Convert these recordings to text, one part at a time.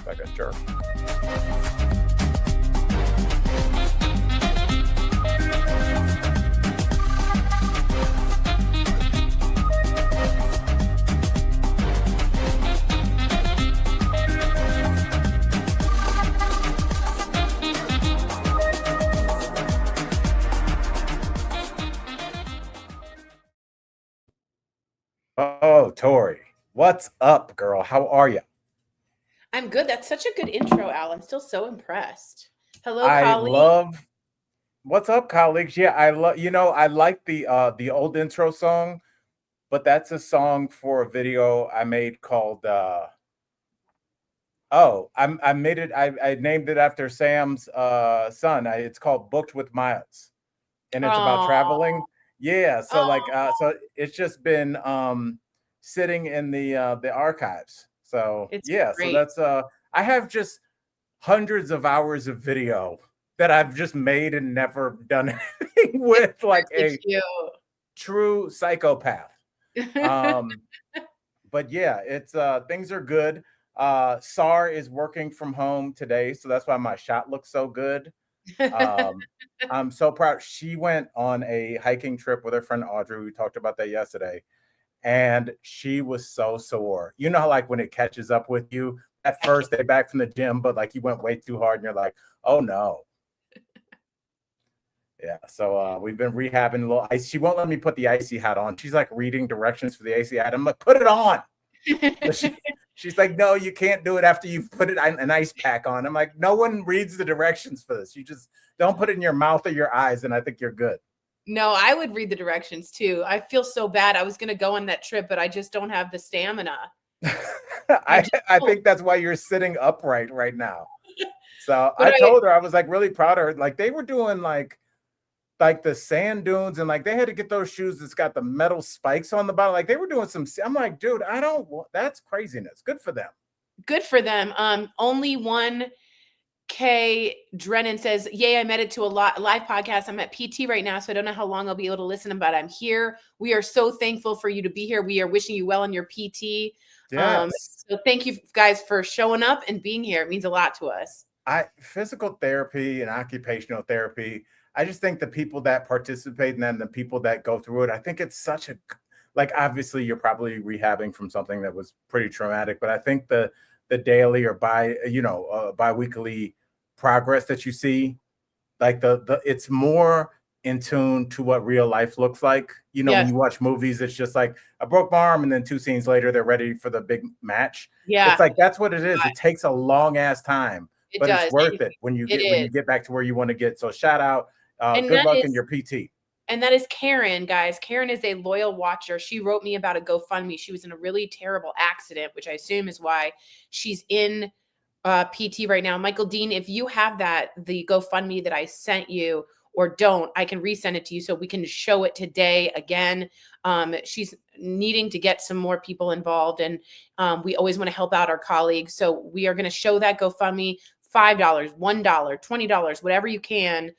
like a jerk. Oh, Tori, what's up, girl? How are you? I'm good. That's such a good intro, Al. I'm still so impressed. Hello, I colleague. love. What's up, colleagues? Yeah, I love. I like the old intro song, but that's a song for a video I made called. I made it. I named it after Sam's son. It's called "Booked with Miles," and it's about traveling. Oh, Yeah, so oh, it's just been sitting in the archives. So it's yeah, so great. that's I have just hundreds of hours of video that I've just made and never done anything It's with, like really a cute. true psychopath. Um, but yeah, it's things are good. SAR is working from home today, so that's why my shot looks so good. Um, I'm so proud. She went on a hiking trip with her friend Audrey. We talked about that yesterday, and she was so sore. You know, how, like when it catches up with you at first day back from the gym, but like you went way too hard, and you're like, oh no. Yeah, so we've been rehabbing a little ice. She won't let me put the icy hat on. She's like reading directions for the icy hat. I'm like, put it on. But she's like, no, you can't do it after you've put an ice pack on. I'm like, no one reads the directions for this. You just don't put it in your mouth or your eyes, and I think you're good. No, I would read the directions too. I feel so bad. I was going to go on that trip, but I just don't have the stamina. I just I don't. think that's why you're sitting upright right now. So But I I, told her, I was like really proud of her. Like they were doing like the sand dunes, and like they had to get those shoes that's got the metal spikes on the bottom. Like they were doing some. I'm like, dude, I don't want that's craziness. Good for them. good for them. Only one K Drennan says, "Yay! I made it to a live podcast. I'm at PT right now, so I don't know how long I'll be able to listen, but I'm here. We are so thankful for you to be here. We are wishing you well in your PT. Yes. So thank you guys for showing up and being here. It means a lot to us. I physical therapy and occupational therapy. I just think the people that participate in that and the people that go through it, I think it's such a like obviously you're probably rehabbing from something that was pretty traumatic, but I think the daily or biweekly progress that you see, like the it's more in tune to what real life looks like. You know, when Yes. you watch movies, it's just like I broke my arm, and then 2 scenes later, they're ready for the big match. It's Yeah, like that's what it is. It takes a long ass time, it but it's does. worth it when you It is. get back to where you want to get. So shout out, And good that luck in is your PT. and that is Karen, guys. Karen is a loyal watcher. She wrote me about a GoFundMe. She was in a really terrible accident, which I assume is why she's in PT right now. Michael Dean, if you have the GoFundMe that I sent you, or don't, I can resend it to you so we can show it today again. She's needing to get some more people involved, and we always want to help out our colleagues. So we are going to show that GoFundMe. $5, $1, $20, whatever you can,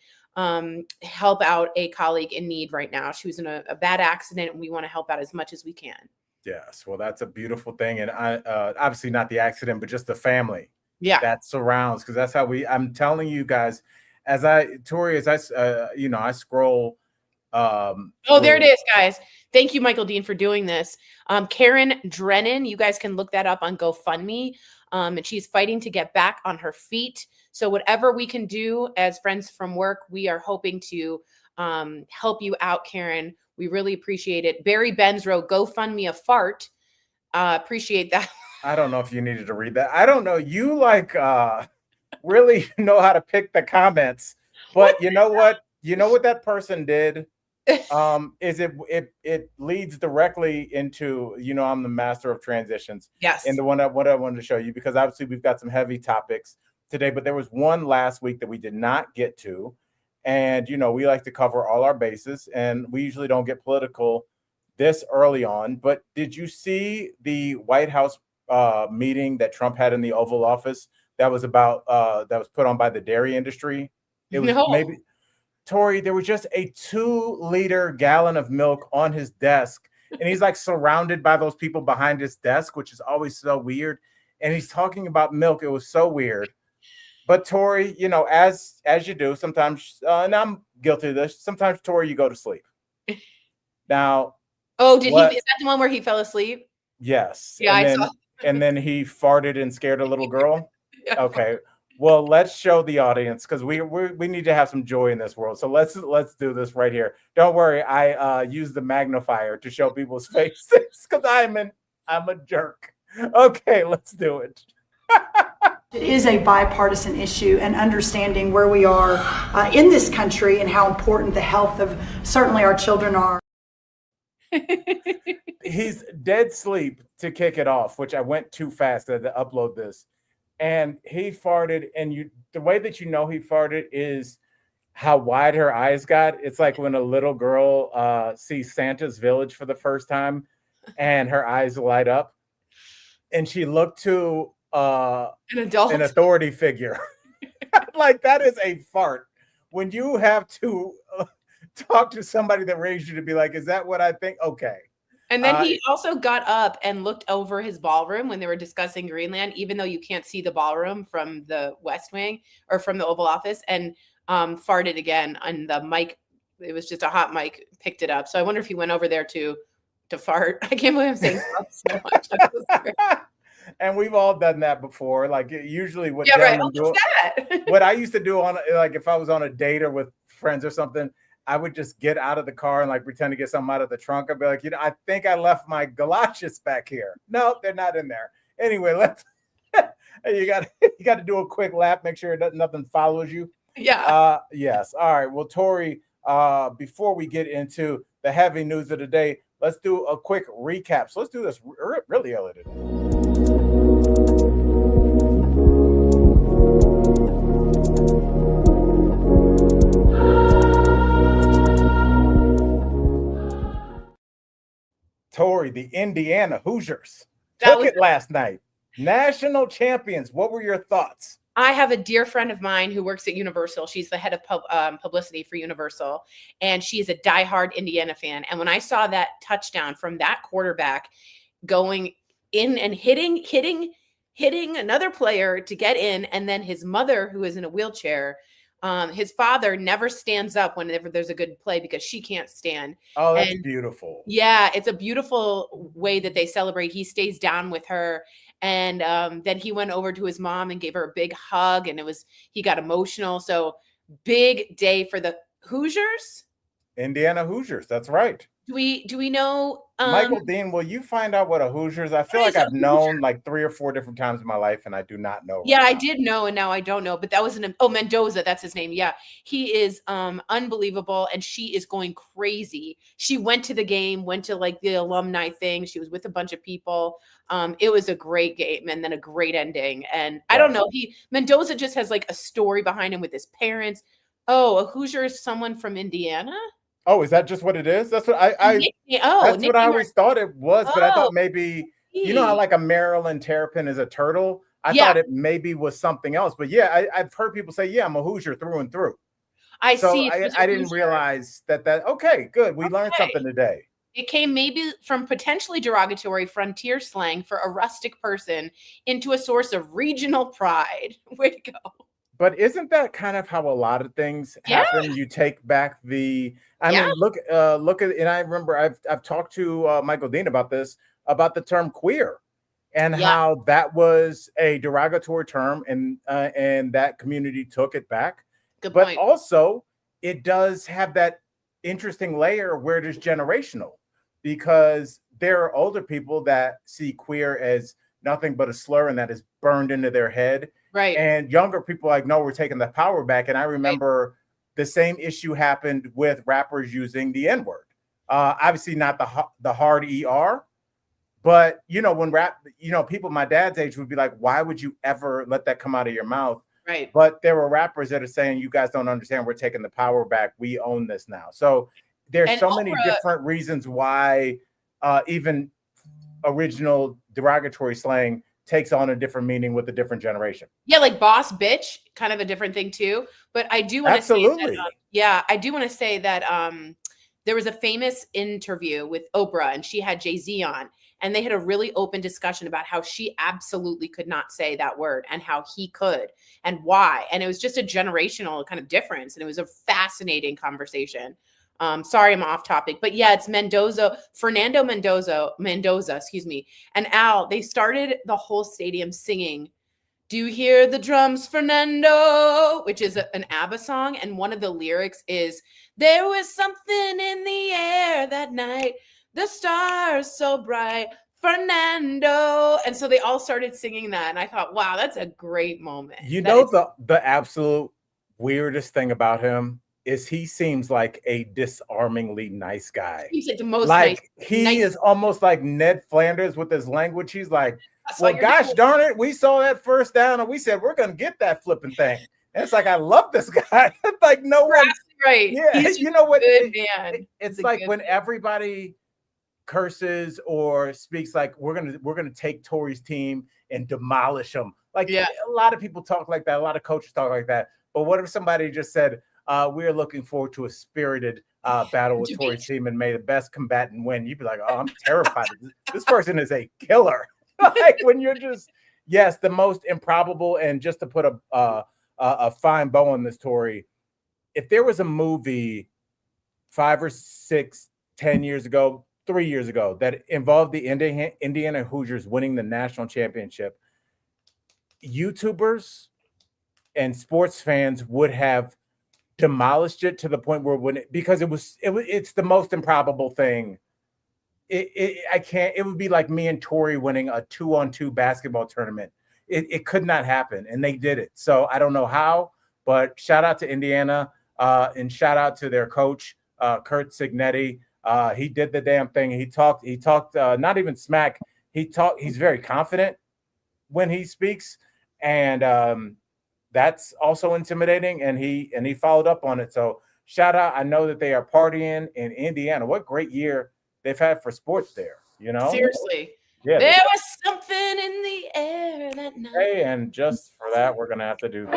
help out a colleague in need right now. She was in a bad accident, and we want to help out as much as we can. Yes, well, that's a beautiful thing, and I obviously not the accident, but just the family Yeah. that surrounds, because that's how we. I'm telling you guys, Tori, as I scroll Oh, there it through. is, guys. Thank you, Michael Dean, for doing this. Karen Drennan, you guys can look that up on GoFundMe. And she's fighting to get back on her feet. So whatever we can do as friends from work, we are hoping to help you out, Karen. We really appreciate it. Barry Benz wrote, GoFundMe a fart. Appreciate that. I don't know if you needed to read that. I don't know. You like really know how to pick the comments, What? but you know what? You know what that person did? Is it leads directly into, I'm the master of transitions. And Yes. the one that what I wanted to show you, because obviously we've got some heavy topics today, but there was one last week that we did not get to. And we like to cover all our bases, and we usually don't get political this early on. But did you see the White House meeting that Trump had in the Oval Office that was about that was put on by the dairy industry? It was No. maybe Tori, there was just a 2-liter gallon of milk on his desk, and he's like surrounded by those people behind his desk, which is always so weird. and he's talking about milk. It was so weird. But Tori, as you do sometimes, and I'm guilty of this. Sometimes, Tori, you go to sleep. Now, Oh, is what? that the one where he fell asleep? Yes, Yeah, I saw. and then he farted and scared a little girl. Yeah. Okay, well, let's show the audience because we need to have some joy in this world. So let's do this right here. Don't worry, I use the magnifier to show people's faces because I'm a jerk. Okay, let's do it. It is a bipartisan issue, and understanding where we are in this country and how important the health of certainly our children are. He's dead sleep to kick it off, which I went too fast to upload this. And he farted, and the way that he farted is how wide her eyes got. It's like when a little girl sees Santa's village for the first time and her eyes light up. And she looked to an authority figure. Like, that is a fart. When you have to talk to somebody that raised you to be like, is that what I think? Okay. And then he also got up and looked over his ballroom when they were discussing Greenland, even though you can't see the ballroom from the West Wing or from the Oval Office, and farted again on the mic. It was just a hot mic, picked it up. So I wonder if he went over there to fart. I can't believe I'm saying so much. And we've all done that before. Like, usually what what I used to do on, like, if I was on a date or with friends or something, I would just get out of the car and like pretend to get something out of the trunk. I'd be like, I think I left my galoshes back here. No, they're not in there. Anyway, let's you got to do a quick lap, make sure nothing follows you. Yeah. Yes. All right. Well, Tori, before we get into the heavy news of the day, let's do a quick recap. So let's do this really early today. Tori, the Indiana Hoosiers took it last night. National champions. What were your thoughts? I have a dear friend of mine who works at Universal. She's the head of publicity for Universal, and she is a diehard Indiana fan. And when I saw that touchdown from that quarterback going in and hitting another player to get in, and then his mother, who is in a wheelchair, his father never stands up whenever there's a good play because she can't stand. Oh, that's beautiful. Yeah, it's a beautiful way that they celebrate. He stays down with her. And then he went over to his mom and gave her a big hug, and he got emotional. So big day for the Hoosiers. Indiana Hoosiers. That's right. Do we know Michael Dean, will you find out what a Hoosiers? I feel like I've known like 3 or 4 different times in my life, and I do not know. Yeah, I did know, and now I don't know. But that was Mendoza, that's his name. Yeah, he is unbelievable, and she is going crazy. She went to the game, went to like the alumni thing. She was with a bunch of people. It was a great game, and then a great ending. And I don't know, Mendoza just has like a story behind him with his parents. Oh, a Hoosier is someone from Indiana. Oh, is that just what it is? That's what that's what I always thought it was, but I thought maybe, how like a Maryland Terrapin is a turtle. I thought it maybe was something else, but yeah, I've heard people say, yeah, I'm a Hoosier through and through. I didn't realize that. Okay, good. We learned something today. It came maybe from potentially derogatory frontier slang for a rustic person into a source of regional pride. Way to go. But isn't that kind of how a lot of things happen? You take back I mean, look at, and I remember I've talked to Michael Dean about the term queer, and how that was a derogatory term, and that community took it back. Good but point. Also, it does have that interesting layer where it is generational, because there are older people that see queer as nothing but a slur, and that is burned into their head. Right. And younger people like, no, we're taking the power back. And I remember the same issue happened with rappers using the N-word. Obviously not the hard ER, but when people my dad's age would be like, why would you ever let that come out of your mouth? Right. But there were rappers that are saying, you guys don't understand, we're taking the power back. We own this now. So there's many different reasons why even original derogatory slang takes on a different meaning with a different generation. Yeah, like boss bitch, kind of a different thing too. But I do want to say that, I do want to say that there was a famous interview with Oprah, and she had Jay-Z on, And they had a really open discussion about how she absolutely could not say that word and how he could and why. And it was just a generational kind of difference. And it was a fascinating conversation. Sorry, I'm off topic, but yeah, it's Fernando Mendoza, excuse me. And Al, they started the whole stadium singing, "Do you hear the drums, Fernando?" which is an ABBA song. And one of the lyrics is, "There was something in the air that night, the stars so bright, Fernando." And so they all started singing that. And I thought, wow, that's a great moment. You know, the absolute weirdest thing about him is he seems like a disarmingly nice guy. He's like the most Like nice. he is almost like Ned Flanders with his language. He's like, well, gosh darn it, we saw that first down and we said we're gonna get that flipping thing. And it's like, I love this guy. Like no one, right? Yeah, He's you know what? It's like when everybody curses or speaks like we're gonna take Tory's team and demolish them. Like a lot of people talk like that. A lot of coaches talk like that. But what if somebody just said, we're looking forward to a spirited battle with Tory's team and may the best combatant win? You'd be like, oh, I'm terrified. This person is a killer. Like when you're just, yes, the most improbable. And just to put a fine bow on this, Tory, if there was a movie 5 or 6, 10 years ago, 3 years ago that involved the Indiana Hoosiers winning the national championship, YouTubers and sports fans would have demolished it to the point where because it's the most improbable thing. It would be like me and Tory winning a 2-on-2 basketball tournament. It could not happen, and they did it. So I don't know how, but shout out to Indiana and shout out to their coach Kurt Signetti. He did the damn thing. He talked not even smack. He's very confident when he speaks, and that's also intimidating, and he followed up on it. So shout out. I know that they are partying in Indiana. What great year they've had for sports there, you know? Seriously. Yeah, there was something in the air that night. Hey, and just for that, we're gonna have to do this.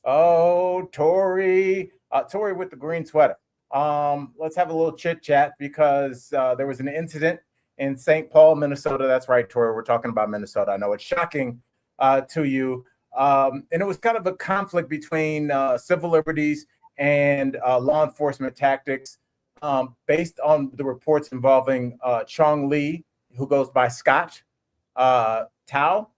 Oh, Tory with the green sweater. Let's have a little chit chat because there was an incident in St. Paul, Minnesota. That's right, Tory. We're talking about Minnesota. I know it's shocking to you. And it was kind of a conflict between civil liberties and law enforcement tactics based on the reports involving Chong Lee, who goes by Scott Tao.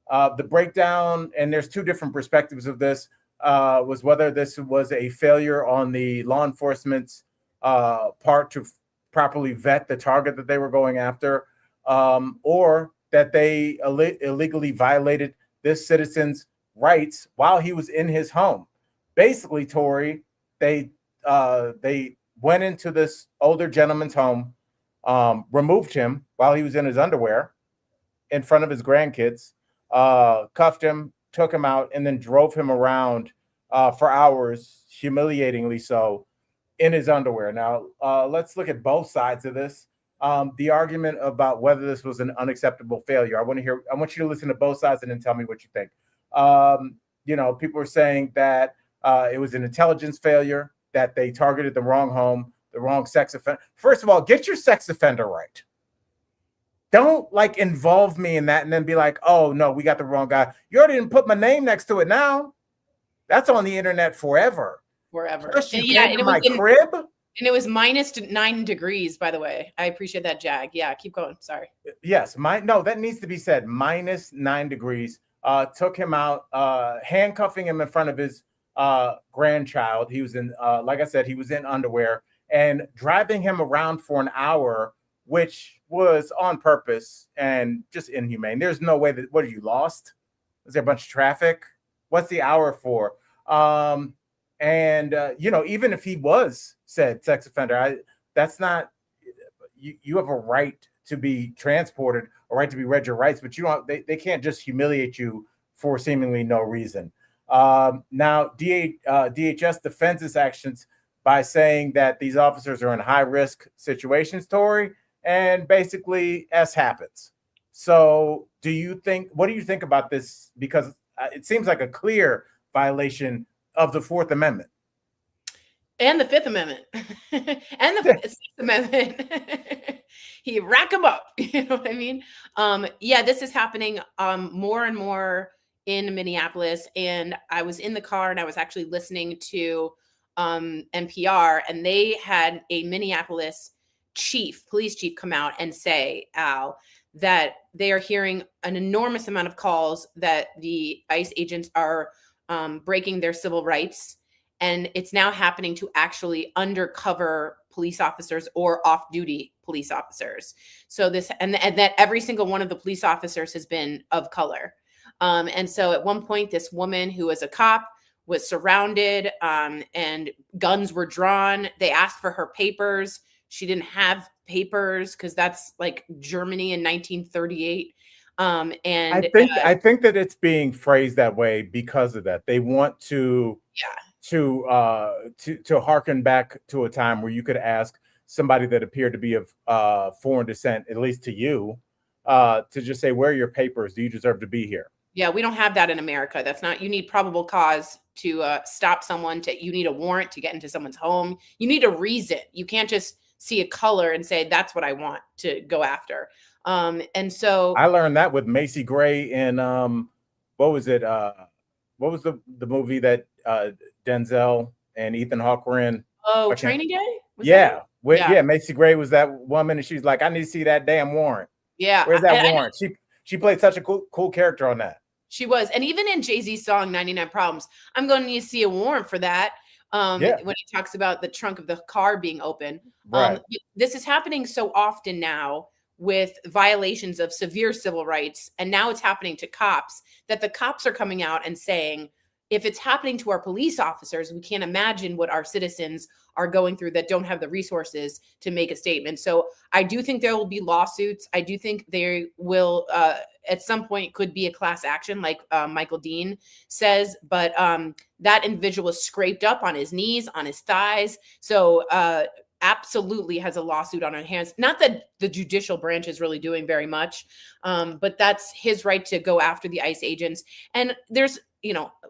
The breakdown, and there's two different perspectives of this, was whether this was a failure on the law enforcement's part to properly vet the target that they were going after, or that they illegally violated this citizen's rights while he was in his home. Basically, Tory, they went into this older gentleman's home, removed him while he was in his underwear in front of his grandkids, cuffed him, took him out, and then drove him around for hours, humiliatingly so, in his underwear. Now, let's look at both sides of this. The argument about whether this was an unacceptable failure. I want you to listen to both sides and then tell me what you think. People are saying that it was an intelligence failure, that they targeted the wrong home, the wrong sex offender. First of all, get your sex offender right. Don't involve me in that and then be like, oh no, we got the wrong guy. You already didn't put my name next to it now. That's on the internet forever. First you came to my crib. And it was -9 degrees, by the way. I appreciate that, Jag. Yeah, keep going. Sorry. Yes, that needs to be said. -9 degrees. Took him out, handcuffing him in front of his grandchild. He was in, like I said, he was in underwear, and driving him around for an hour, which was on purpose and just inhumane. There's no way that, what are you, lost? Is there a bunch of traffic? What's the hour for? Even if he was said sex offender, that's not, you have a right to be transported, a right to be read your rights, but they can't just humiliate you for seemingly no reason. Now, DHS defends its actions by saying that these officers are in high risk situations, Tory, and basically S happens. So what do you think about this? Because it seems like a clear violation of the Fourth Amendment. And the Fifth Amendment. And the Sixth Amendment. He rack them up. You know what I mean? Yeah, this is happening more and more in Minneapolis. And I was in the car and I was actually listening to NPR, and they had a Minneapolis police chief, come out and say, Al, that they are hearing an enormous amount of calls that the ICE agents are breaking their civil rights. And it's now happening to actually undercover police officers or off-duty police officers. So this, and that every single one of the police officers has been of color. And so at one point, this woman who was a cop was surrounded, and guns were drawn. They asked for her papers. She didn't have papers because that's like Germany in 1938. And I think that it's being phrased that way because of that. They want to harken back to a time where you could ask somebody that appeared to be of foreign descent, at least to you, to just say, where are your papers? Do you deserve to be here? Yeah, we don't have that in America. That's not, you need probable cause to stop someone, you need a warrant to get into someone's home. You need a reason. You can't just see a color and say, that's what I want to go after. And so I learned that with Macy Gray in, what was it? What was the movie that Denzel and Ethan Hawke were in? Oh, Training Day? Yeah. Macy Gray was that woman, and she's like, I need to see that damn warrant. Yeah. Where's that warrant? She played such a cool character on that. She was. And even in Jay-Z's song 99 Problems, I'm going to need to see a warrant for that. When he talks about the trunk of the car being open. Right. This is happening so often now with violations of severe civil rights. And now it's happening to cops, that the cops are coming out and saying, if it's happening to our police officers, we can't imagine what our citizens are going through that don't have the resources to make a statement. So I do think there will be lawsuits. I do think there will, at some point, could be a class action, like Michael Dean says. But that individual was scraped up on his knees, on his thighs. So absolutely has a lawsuit on her hands. Not that the judicial branch is really doing very much, but that's his right to go after the ICE agents. And there's,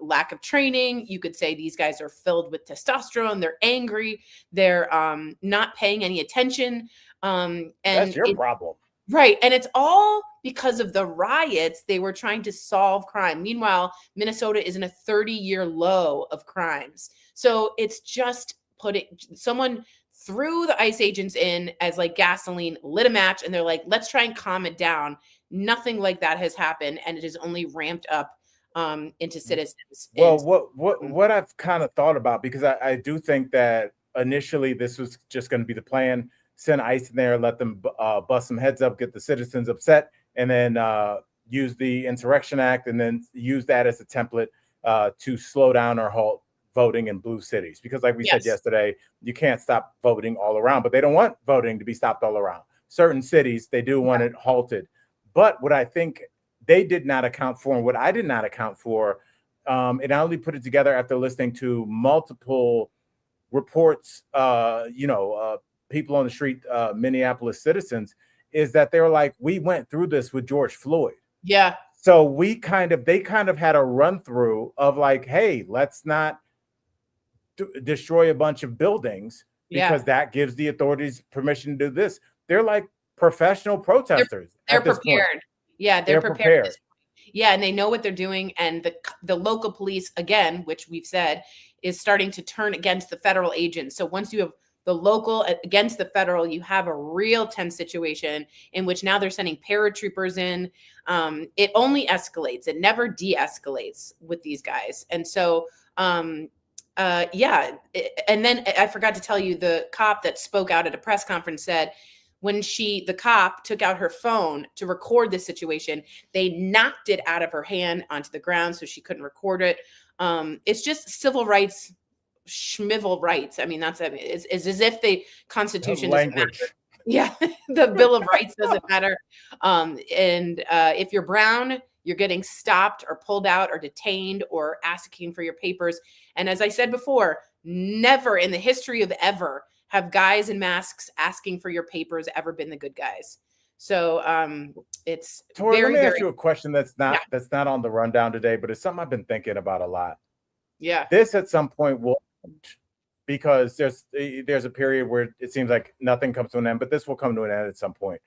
lack of training. You could say these guys are filled with testosterone. They're angry. They're not paying any attention. And that's your problem. Right. And it's all because of the riots. They were trying to solve crime. Meanwhile, Minnesota is in a 30-year low of crimes. So it's just someone threw the ICE agents in as like gasoline, lit a match, and they're like, let's try and calm it down. Nothing like that has happened. And it has only ramped up into citizens. Well, what I've kind of thought about, because I do think that initially this was just going to be the plan: send ICE in there, let them bust some heads up, get the citizens upset, and then use the Insurrection Act, and then use that as a template to slow down or halt voting in blue cities. Because like we said yesterday, you can't stop voting all around, but they don't want voting to be stopped all around. Certain cities, they do want it halted. But what I think they did not account for, and what I did not account for, and I only put it together after listening to multiple reports, people on the street, Minneapolis citizens, is that they were like, we went through this with George Floyd. Yeah. So they kind of had a run through of like, hey, let's not destroy a bunch of buildings because that gives the authorities permission to do this. They're like professional protesters. They're prepared. Yeah, they're prepared. Yeah, and they know what they're doing. And the local police, again, which we've said, is starting to turn against the federal agents. So once you have the local against the federal, you have a real tense situation in which now they're sending paratroopers in. It only escalates. It never de-escalates with these guys. And so, and then I forgot to tell you, the cop that spoke out at a press conference said, when the cop took out her phone to record this situation, they knocked it out of her hand onto the ground so she couldn't record it. It's just civil rights, schmivel rights. I mean, it's as if the Constitution doesn't matter. Yeah, the Bill of Rights doesn't matter. If you're brown, you're getting stopped or pulled out or detained or asking for your papers. And as I said before, never in the history of ever have guys in masks asking for your papers ever been the good guys. So it's Tori, let me ask you a question that's not on the rundown today, but it's something I've been thinking about a lot. Yeah. This at some point will, because there's a period where it seems like nothing comes to an end, but this will come to an end at some point.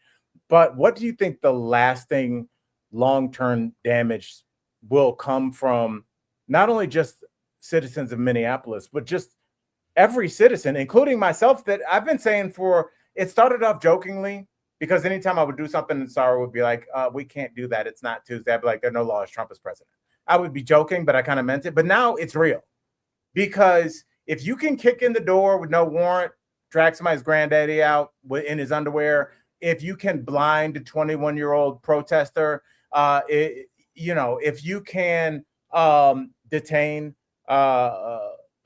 But what do you think the lasting long-term damage will come from not only just citizens of Minneapolis, but just every citizen, including myself, that I've been saying it started off jokingly, because anytime I would do something and Sarah would be like, we can't do that, it's not Tuesday. I'd be like, there are no laws, Trump is president. I would be joking, but I kind of meant it. But now it's real, because if you can kick in the door with no warrant, drag somebody's granddaddy out in his underwear, if you can blind a 21-year-old protester, if you can detain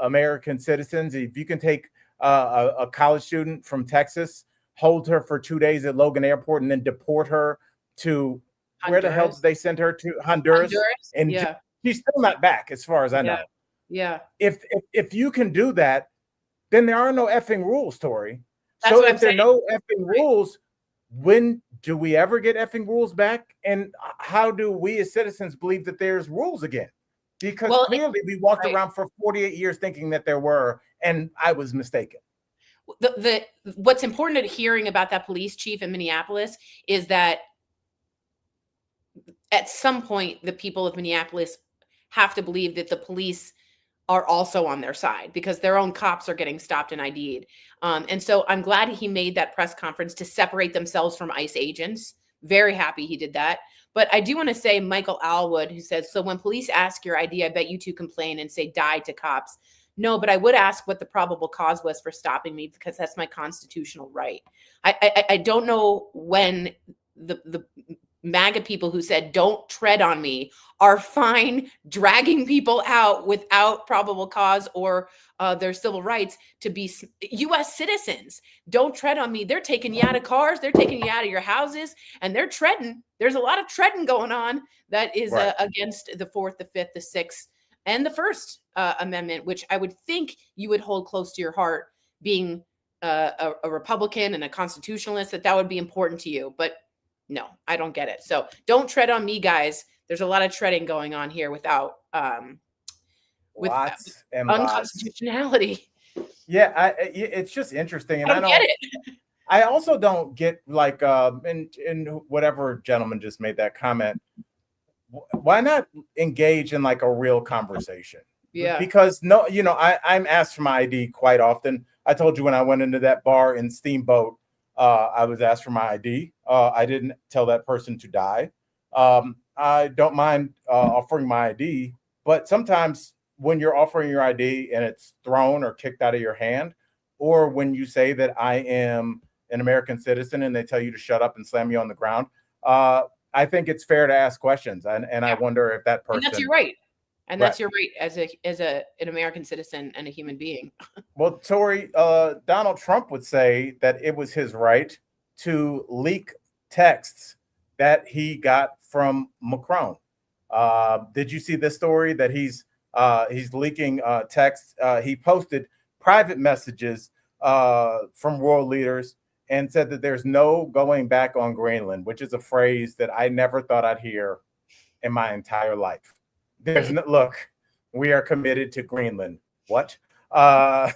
American citizens, if you can take a college student from Texas, hold her for 2 days at Logan Airport, and then deport her to where the hell did they send her to? Honduras. And she's still not back, as far as I know. Yeah. If you can do that, then there are no effing rules, Tori. That's so what if there are no effing rules, when do we ever get effing rules back? And how do we as citizens believe that there's rules again? Because clearly we walked around for 48 years thinking that there were, and I was mistaken. What's important at hearing about that police chief in Minneapolis is that at some point the people of Minneapolis have to believe that the police are also on their side, because their own cops are getting stopped and ID'd. And so I'm glad he made that press conference to separate themselves from ICE agents. Very happy he did that. But I do want to say, Michael Alwood, who says, so when police ask your ID, I bet you two complain and say die to cops. No, but I would ask what the probable cause was for stopping me, because that's my constitutional right. I don't know when the MAGA people who said don't tread on me are fine dragging people out without probable cause or their civil rights to be U.S. citizens. Don't tread on me. They're taking you out of cars. They're taking you out of your houses, and they're treading. There's a lot of treading going on that is against the 4th, the 5th, the 6th, and the First Amendment, which I would think you would hold close to your heart, being a Republican and a constitutionalist, that would be important to you. But no, I don't get it. So don't tread on me, guys. There's a lot of treading going on here without unconstitutionality. Yeah, it's just interesting, and I don't get it. I also don't get, like, and whatever gentleman just made that comment. Why not engage in like a real conversation? Yeah. Because I'm asked for my ID quite often. I told you when I went into that bar in Steamboat, I was asked for my ID. I didn't tell that person to die. I don't mind offering my ID, but sometimes when you're offering your ID and it's thrown or kicked out of your hand, or when you say that I am an American citizen and they tell you to shut up and slam you on the ground, I think it's fair to ask questions. And I wonder if that person... And that's your right. And that's your right as an American citizen and a human being. Well, Tori, Donald Trump would say that it was his right to leak texts that he got from Macron. Did you see this story that he's leaking texts? He posted private messages from world leaders and said that there's no going back on Greenland, which is a phrase that I never thought I'd hear in my entire life. There's no, look, we are committed to Greenland. What? While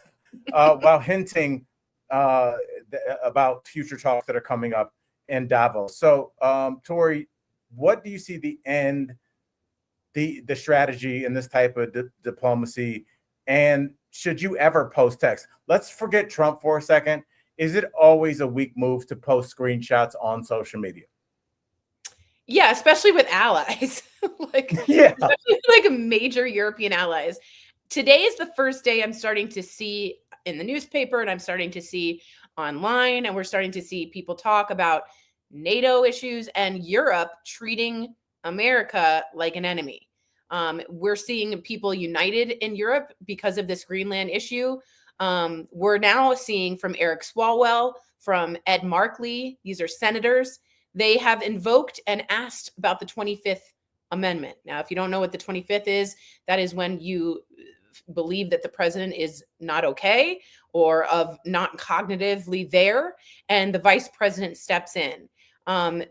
hinting about future talks that are coming up in Davos. So, Tori, what do you see the strategy in this type of diplomacy? And should you ever post text? Let's forget Trump for a second. Is it always a weak move to post screenshots on social media? Yeah, especially with allies, especially like major European allies. Today is the first day I'm starting to see in the newspaper, and I'm starting to see online, and we're starting to see people talk about NATO issues and Europe treating America like an enemy. We're seeing people united in Europe because of this Greenland issue. We're now seeing from Eric Swalwell, from Ed Markey, these are senators. They have invoked and asked about the 25th Amendment. Now, if you don't know what the 25th is, that is when you believe that the president is not okay or of not cognitively there, and the vice president steps in. Trump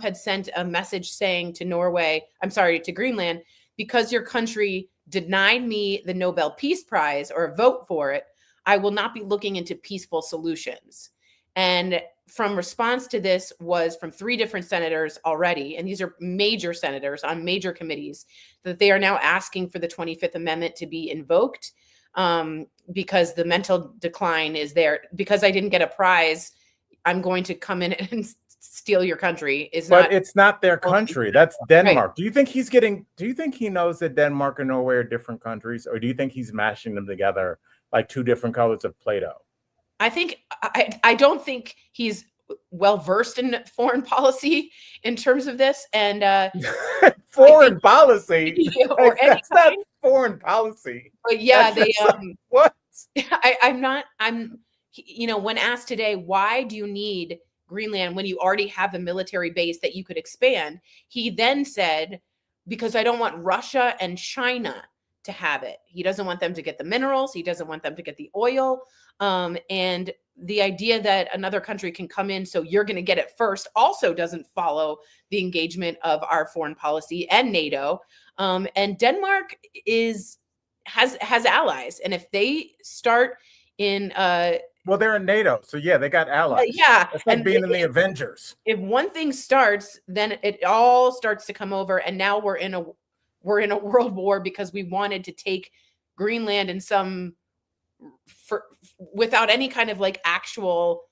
had sent a message saying to to Greenland, because your country denied me the Nobel Peace Prize or a vote for it, I will not be looking into peaceful solutions. And from response to this was from 3 different senators already, and these are major senators on major committees, that they are now asking for the 25th Amendment to be invoked because the mental decline is there. Because I didn't get a prize, I'm going to come in and steal your country. But it's not their country. That's Denmark. Right. Do you think he knows that Denmark and Norway are different countries, or do you think he's mashing them together like 2 different colors of Play-Doh? I don't think he's well versed in foreign policy in terms of this, and foreign policy. or That's not foreign policy. But yeah, they what? I'm when asked today, why do you need Greenland when you already have a military base that you could expand? He then said, because I don't want Russia and China to have it. He doesn't want them to get the minerals. He doesn't want them to get the oil. And the idea that another country can come in, so you're going to get it first, also doesn't follow the engagement of our foreign policy and NATO. And Denmark has allies, and if they start in well, they're in NATO, so yeah, they got allies. Yeah, it's like being in the Avengers. If one thing starts, then it all starts to come over, and now we're in a world war because we wanted to take Greenland and without any kind of like actual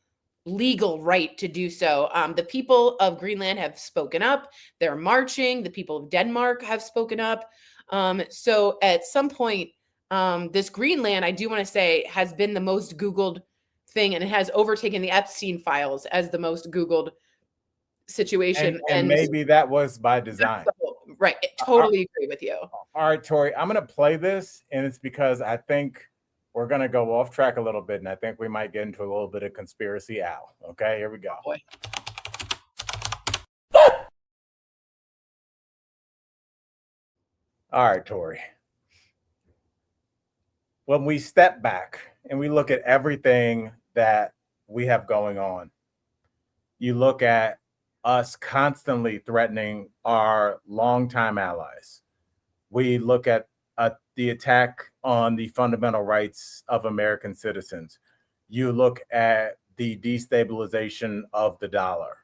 legal right to do so. The people of Greenland have spoken up. They're marching. The people of Denmark have spoken up. So at some point, this Greenland, I do want to say, has been the most Googled thing, and it has overtaken the Epstein files as the most Googled situation. And maybe that was by design. Right. I totally agree with you. All right, Tori, I'm going to play this, and it's because I think we're going to go off track a little bit, and I think we might get into a little bit of conspiracy Al. Okay, here we go. Boy. All right, Tori. When we step back and we look at everything that we have going on, you look at us constantly threatening our longtime allies. We look at the attack on the fundamental rights of American citizens. You look at the destabilization of the dollar.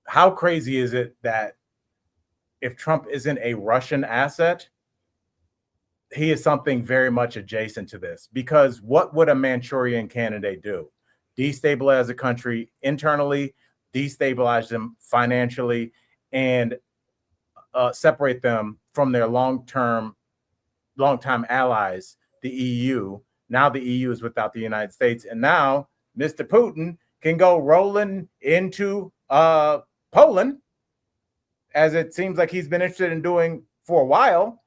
How crazy is it that if Trump isn't a Russian asset, he is something very much adjacent to this? Because what would a Manchurian candidate do? Destabilize a country internally, destabilize them financially, and separate them from their longtime allies, the EU. Now the EU is without the United States, and now Mr. Putin can go rolling into Poland, as it seems like he's been interested in doing for a while,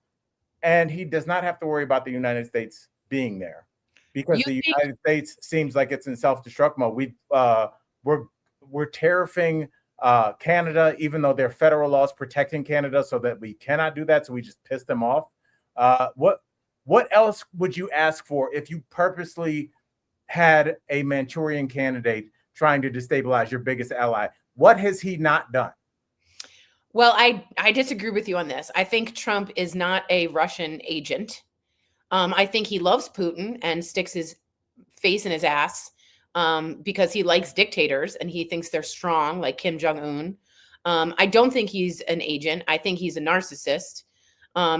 and he does not have to worry about the United States being there, because the United States seems like it's in self-destruct mode. We're tariffing Canada, even though there are federal laws protecting Canada, so that we cannot do that. So we just piss them off. What else would you ask for if you purposely had a Manchurian candidate trying to destabilize your biggest ally? What has he not done? Well, I disagree with you on this. I think Trump is not a Russian agent. I think he loves Putin and sticks his face in his ass because he likes dictators and he thinks they're strong, like Kim Jong-un. I don't think he's an agent. I think he's a narcissist.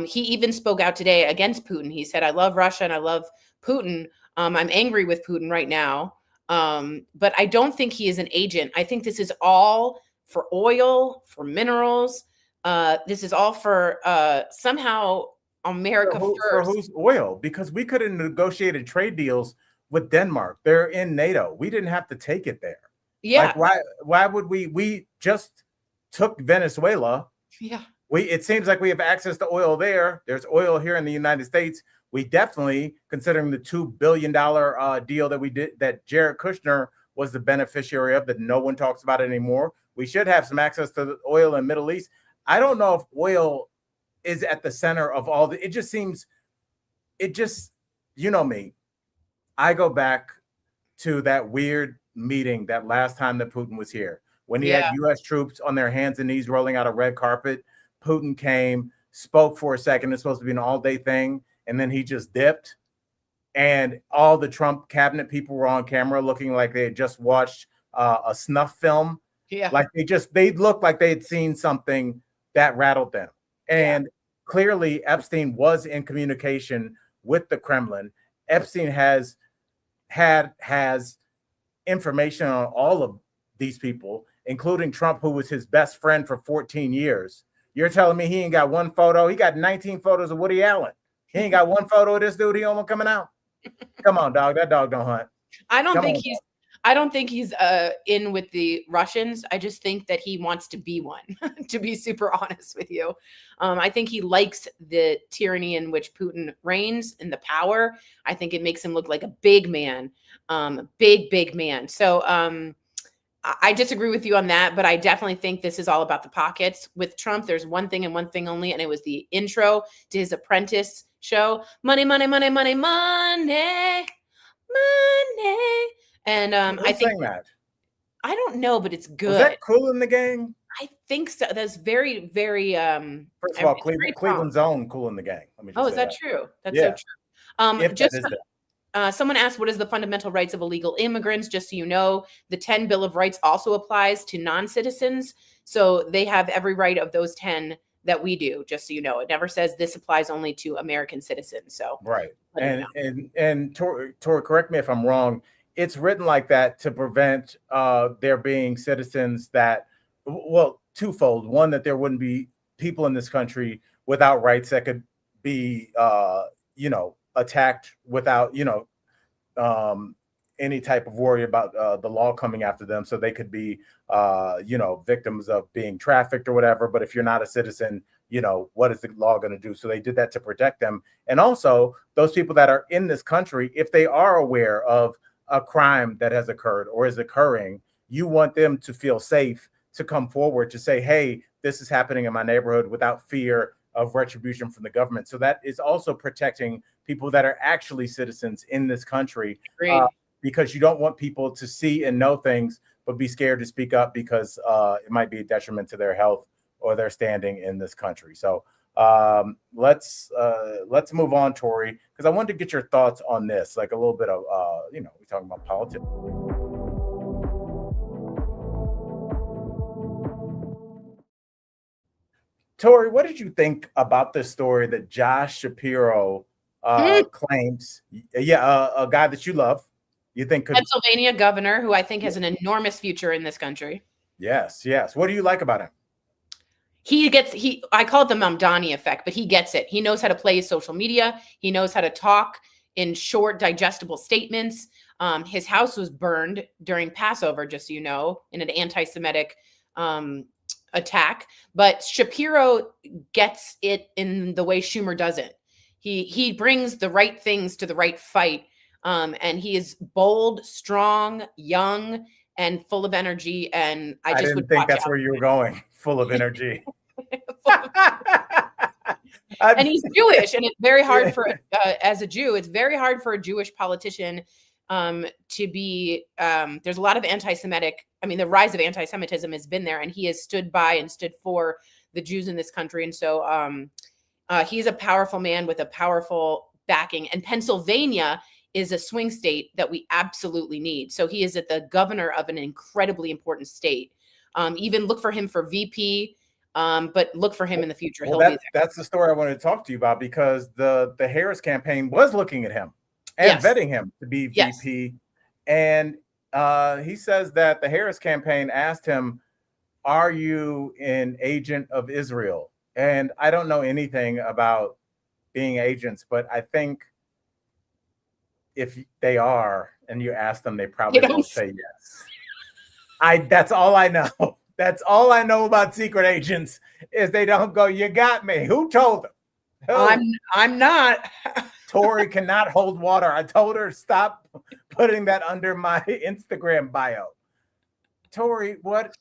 He even spoke out today against Putin. He said, I love Russia and I love Putin. I'm angry with Putin right now. But I don't think he is an agent. I think this is all for oil, for minerals. This is all for somehow America first. For whose oil? Because we could have negotiated trade deals with Denmark. They're in NATO. We didn't have to take it there. Yeah. Like why would we just took Venezuela? Yeah. It seems like we have access to oil there. There's oil here in the United States. We definitely, considering the $2 billion deal that we did, that Jared Kushner was the beneficiary of, that no one talks about it anymore. We should have some access to the oil in the Middle East. I don't know if oil is at the center of all the, you know me. I go back to that weird meeting that last time that Putin was here, when he had U.S. troops on their hands and knees rolling out a red carpet. Putin came, spoke for a second. It's supposed to be an all-day thing, and then he just dipped. And all the Trump cabinet people were on camera looking like they had just watched a snuff film. Yeah. Like they looked like they had seen something that rattled them. And clearly Epstein was in communication with the Kremlin. Epstein has information on all of these people, including Trump, who was his best friend for 14 years. You're telling me he ain't got one photo? He got 19 photos of Woody Allen. He ain't got one photo of this dude he almost coming out. Come on, dog. That dog don't hunt. I don't think he's in with the Russians. I just think that he wants to be one, to be super honest with you. I think he likes the tyranny in which Putin reigns and the power. I think it makes him look like a big man, big man. So I disagree with you on that, but I definitely think this is all about the pockets. With Trump, there's one thing and one thing only, and it was the intro to his Apprentice show. Money, money, money, money, money, money. And I think that. I don't know, but it's good. Was that Kool in the Gang? I think so. That's very, very. First of all, Cleveland's own Kool in the Gang. Let me just is that true? That's so true. Someone asked, what is the fundamental rights of illegal immigrants? Just so you know, the 10 Bill of Rights also applies to non-citizens. So they have every right of those 10 that we do, just so you know. It never says this applies only to American citizens. So right. And Tori, correct me if I'm wrong. It's written like that to prevent there being citizens that, well, twofold. One, that there wouldn't be people in this country without rights that could be, attacked without, any type of worry about the law coming after them. So they could be, victims of being trafficked or whatever. But if you're not a citizen, what is the law going to do? So they did that to protect them. And also those people that are in this country, if they are aware of a crime that has occurred or is occurring, you want them to feel safe to come forward to say, hey, this is happening in my neighborhood without fear of retribution from the government. So that is also protecting people that are actually citizens in this country, because you don't want people to see and know things, but be scared to speak up because it might be a detriment to their health or their standing in this country. So let's move on, Tori, because I wanted to get your thoughts on this, like a little bit of, we're talking about politics. Tori, what did you think about this story that Josh Shapiro claims? A guy that you love, you think could Pennsylvania governor, who I think has an enormous future in this country. Yes. What do you like about him? I call it the Mamdani effect, but he gets it. He knows how to play social media. He knows how to talk in short, digestible statements. His house was burned during Passover, just so you know, in an anti-Semitic attack. But Shapiro gets it in the way Schumer doesn't. He brings the right things to the right fight. And he is bold, strong, young, and full of energy. And I didn't think that's where you were going. Full of energy. And he's Jewish, and it's very hard for as a Jew, it's very hard for a Jewish politician to be. There's a lot of anti-Semitic. I mean, the rise of anti-Semitism has been there, and he has stood by and stood for the Jews in this country. And so he's a powerful man with a powerful backing. And Pennsylvania is a swing state that we absolutely need. So he is the governor of an incredibly important state. Even look for him for VP, but look for him in the future. Well, that's the story I wanted to talk to you about, because the Harris campaign was looking at him and vetting him to be VP. And he says that the Harris campaign asked him, are you an agent of Israel? And I don't know anything about being agents, but I think if they are and you ask them, they probably won't say yes. That's all I know. That's all I know about secret agents is they don't go, you got me. Who told them? I'm not. Tori cannot hold water. I told her, stop putting that under my Instagram bio. Tori, what?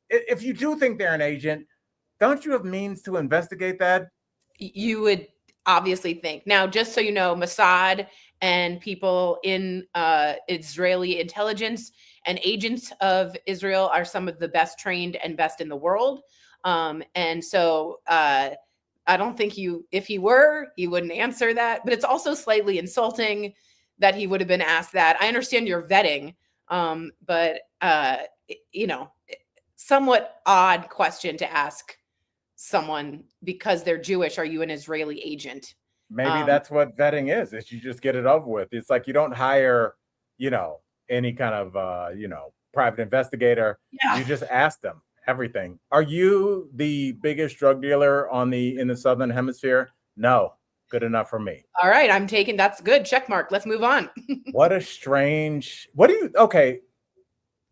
If you do think they're an agent, don't you have means to investigate that? You would obviously think. Now, just so you know, Mossad and people in Israeli intelligence and agents of Israel are some of the best trained and best in the world. And so I don't think if he were, he wouldn't answer that. But it's also slightly insulting that he would have been asked that. I understand you're vetting, but somewhat odd question to ask someone because they're Jewish. Are you an Israeli agent? Maybe that's what vetting is you just get it over with. It's like you don't hire, any kind of, private investigator. Yeah. You just ask them everything. Are you the biggest drug dealer in the Southern Hemisphere? No. Good enough for me. All right. That's good. Check mark. Let's move on. Okay.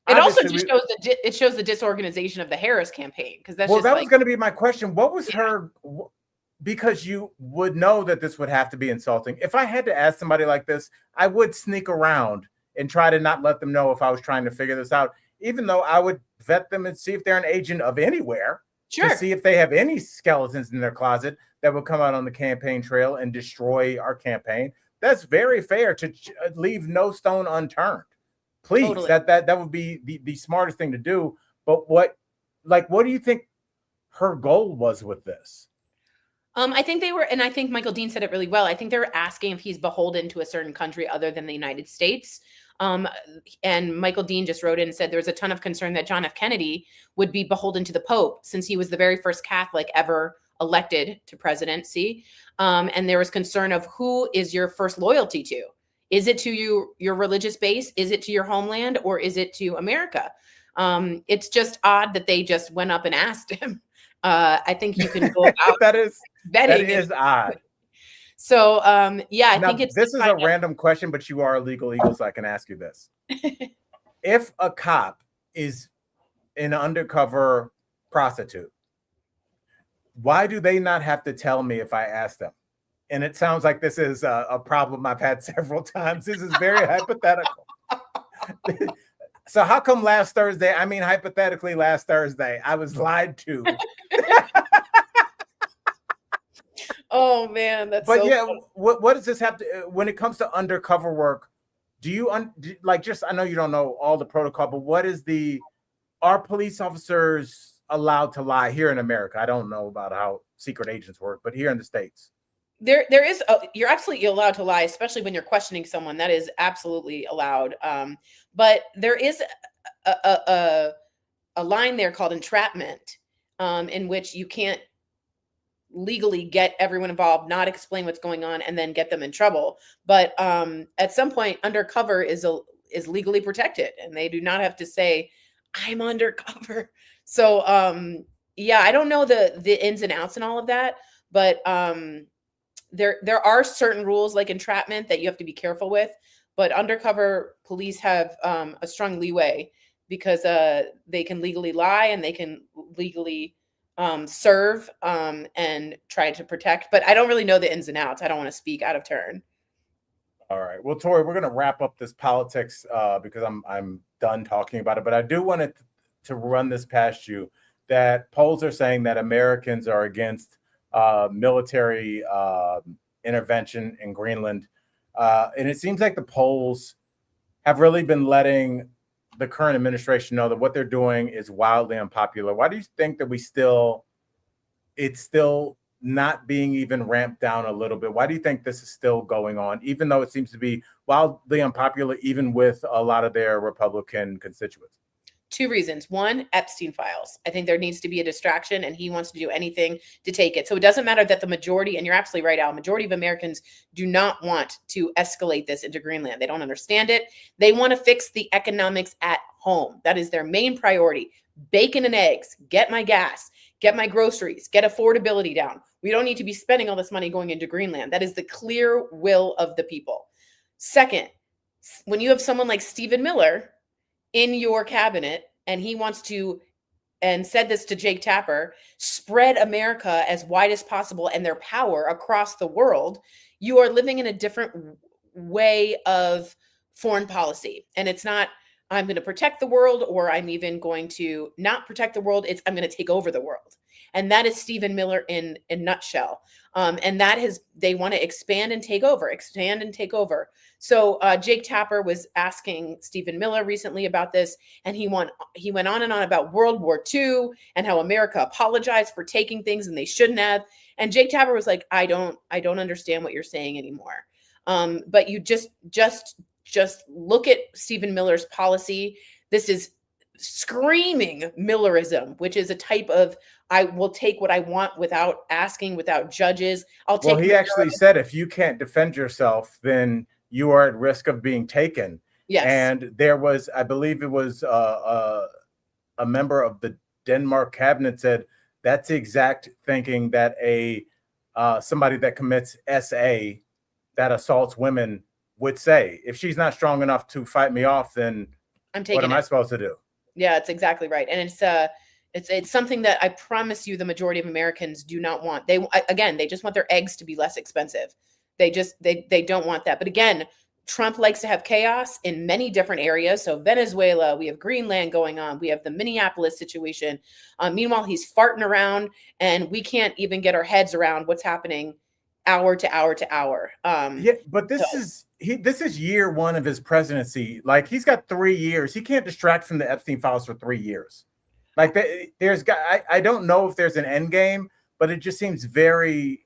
It also just shows the disorganization of the Harris campaign, because that was going to be my question. What was her? Because you would know that this would have to be insulting. If I had to ask somebody like this, I would sneak around and try to not let them know if I was trying to figure this out, even though I would vet them and see if they're an agent of anywhere. Sure. To see if they have any skeletons in their closet that would come out on the campaign trail and destroy our campaign. That's very fair to leave no stone unturned. Please, totally. That would be the smartest thing to do. But what do you think her goal was with this? I think and I think Michael Dean said it really well. I think they were asking if he's beholden to a certain country other than the United States. And Michael Dean just wrote in and said there was a ton of concern that John F. Kennedy would be beholden to the Pope, since he was the very first Catholic ever elected to presidency. And there was concern of who is your first loyalty to? Is it to your religious base? Is it to your homeland? Or is it to America? It's just odd that they just went up and asked him. I think you can go out that is vetting. Odd. So, I think this is a random question, but you are a legal eagle, so I can ask you this. If a cop is an undercover prostitute, why do they not have to tell me if I ask them? And it sounds like this is a problem I've had several times. This is very hypothetical. So how come hypothetically last Thursday, I was lied to? Oh man, that's what does this have to, when it comes to undercover work, do you I know you don't know all the protocol, but are police officers allowed to lie here in America? I don't know about how secret agents work, but here in the States. There is you're absolutely allowed to lie, especially when you're questioning someone. That is absolutely allowed. But there is a line there called entrapment, in which you can't legally get everyone involved, not explain what's going on, and then get them in trouble. But at some point, undercover is legally protected, and they do not have to say, "I'm undercover." So I don't know the ins and outs and all of that, but there are certain rules like entrapment that you have to be careful with. But undercover police have a strong leeway, because they can legally lie and they can legally serve and try to protect. But I don't really know the ins and outs. I don't want to speak out of turn. All right. Well, Tori, we're going to wrap up this politics because I'm done talking about it. But I do want to run this past you, that polls are saying that Americans are against military intervention in Greenland. And it seems like the polls have really been letting the current administration know that what they're doing is wildly unpopular. Why do you think that it's still not being even ramped down a little bit? Why do you think this is still going on, even though it seems to be wildly unpopular, even with a lot of their Republican constituents? Two reasons. One, Epstein files. I think there needs to be a distraction, and he wants to do anything to take it. So it doesn't matter that the majority, and you're absolutely right, Al, majority of Americans do not want to escalate this into Greenland. They don't understand it. They want to fix the economics at home. That is their main priority. Bacon and eggs, get my gas, get my groceries, get affordability down. We don't need to be spending all this money going into Greenland. That is the clear will of the people. Second, when you have someone like Stephen Miller in your cabinet, and he wants to, and said this to Jake Tapper, spread America as wide as possible and their power across the world, you are living in a different way of foreign policy. And it's not, I'm going to protect the world, or I'm even going to not protect the world. It's, I'm going to take over the world. And that is Stephen Miller in a nutshell. And that is, they want to expand and take over. So Jake Tapper was asking Stephen Miller recently about this, and he went on and on about World War II and how America apologized for taking things and they shouldn't have. And Jake Tapper was like, I don't understand what you're saying anymore. But you just look at Stephen Miller's policy. This is screaming Millerism, which is a type of, I will take what I want without asking, without judges. Well, he actually said, if you can't defend yourself, then you are at risk of being taken. Yes. And there was, I believe it was a member of the Denmark cabinet said that's the exact thinking that somebody that commits SA, that assaults women, would say. If she's not strong enough to fight me off, then what am I supposed to do? Yeah, it's exactly right. And it's something that I promise you the majority of Americans do not want. They just want their eggs to be less expensive. They don't want that. But again, Trump likes to have chaos in many different areas. So Venezuela, we have Greenland going on. We have the Minneapolis situation. Meanwhile, he's farting around and we can't even get our heads around what's happening hour to hour to hour. Yeah, but this is year one of his presidency. Like, he's got 3 years. He can't distract from the Epstein files for 3 years. Like, I don't know if there's an end game, but it just seems very,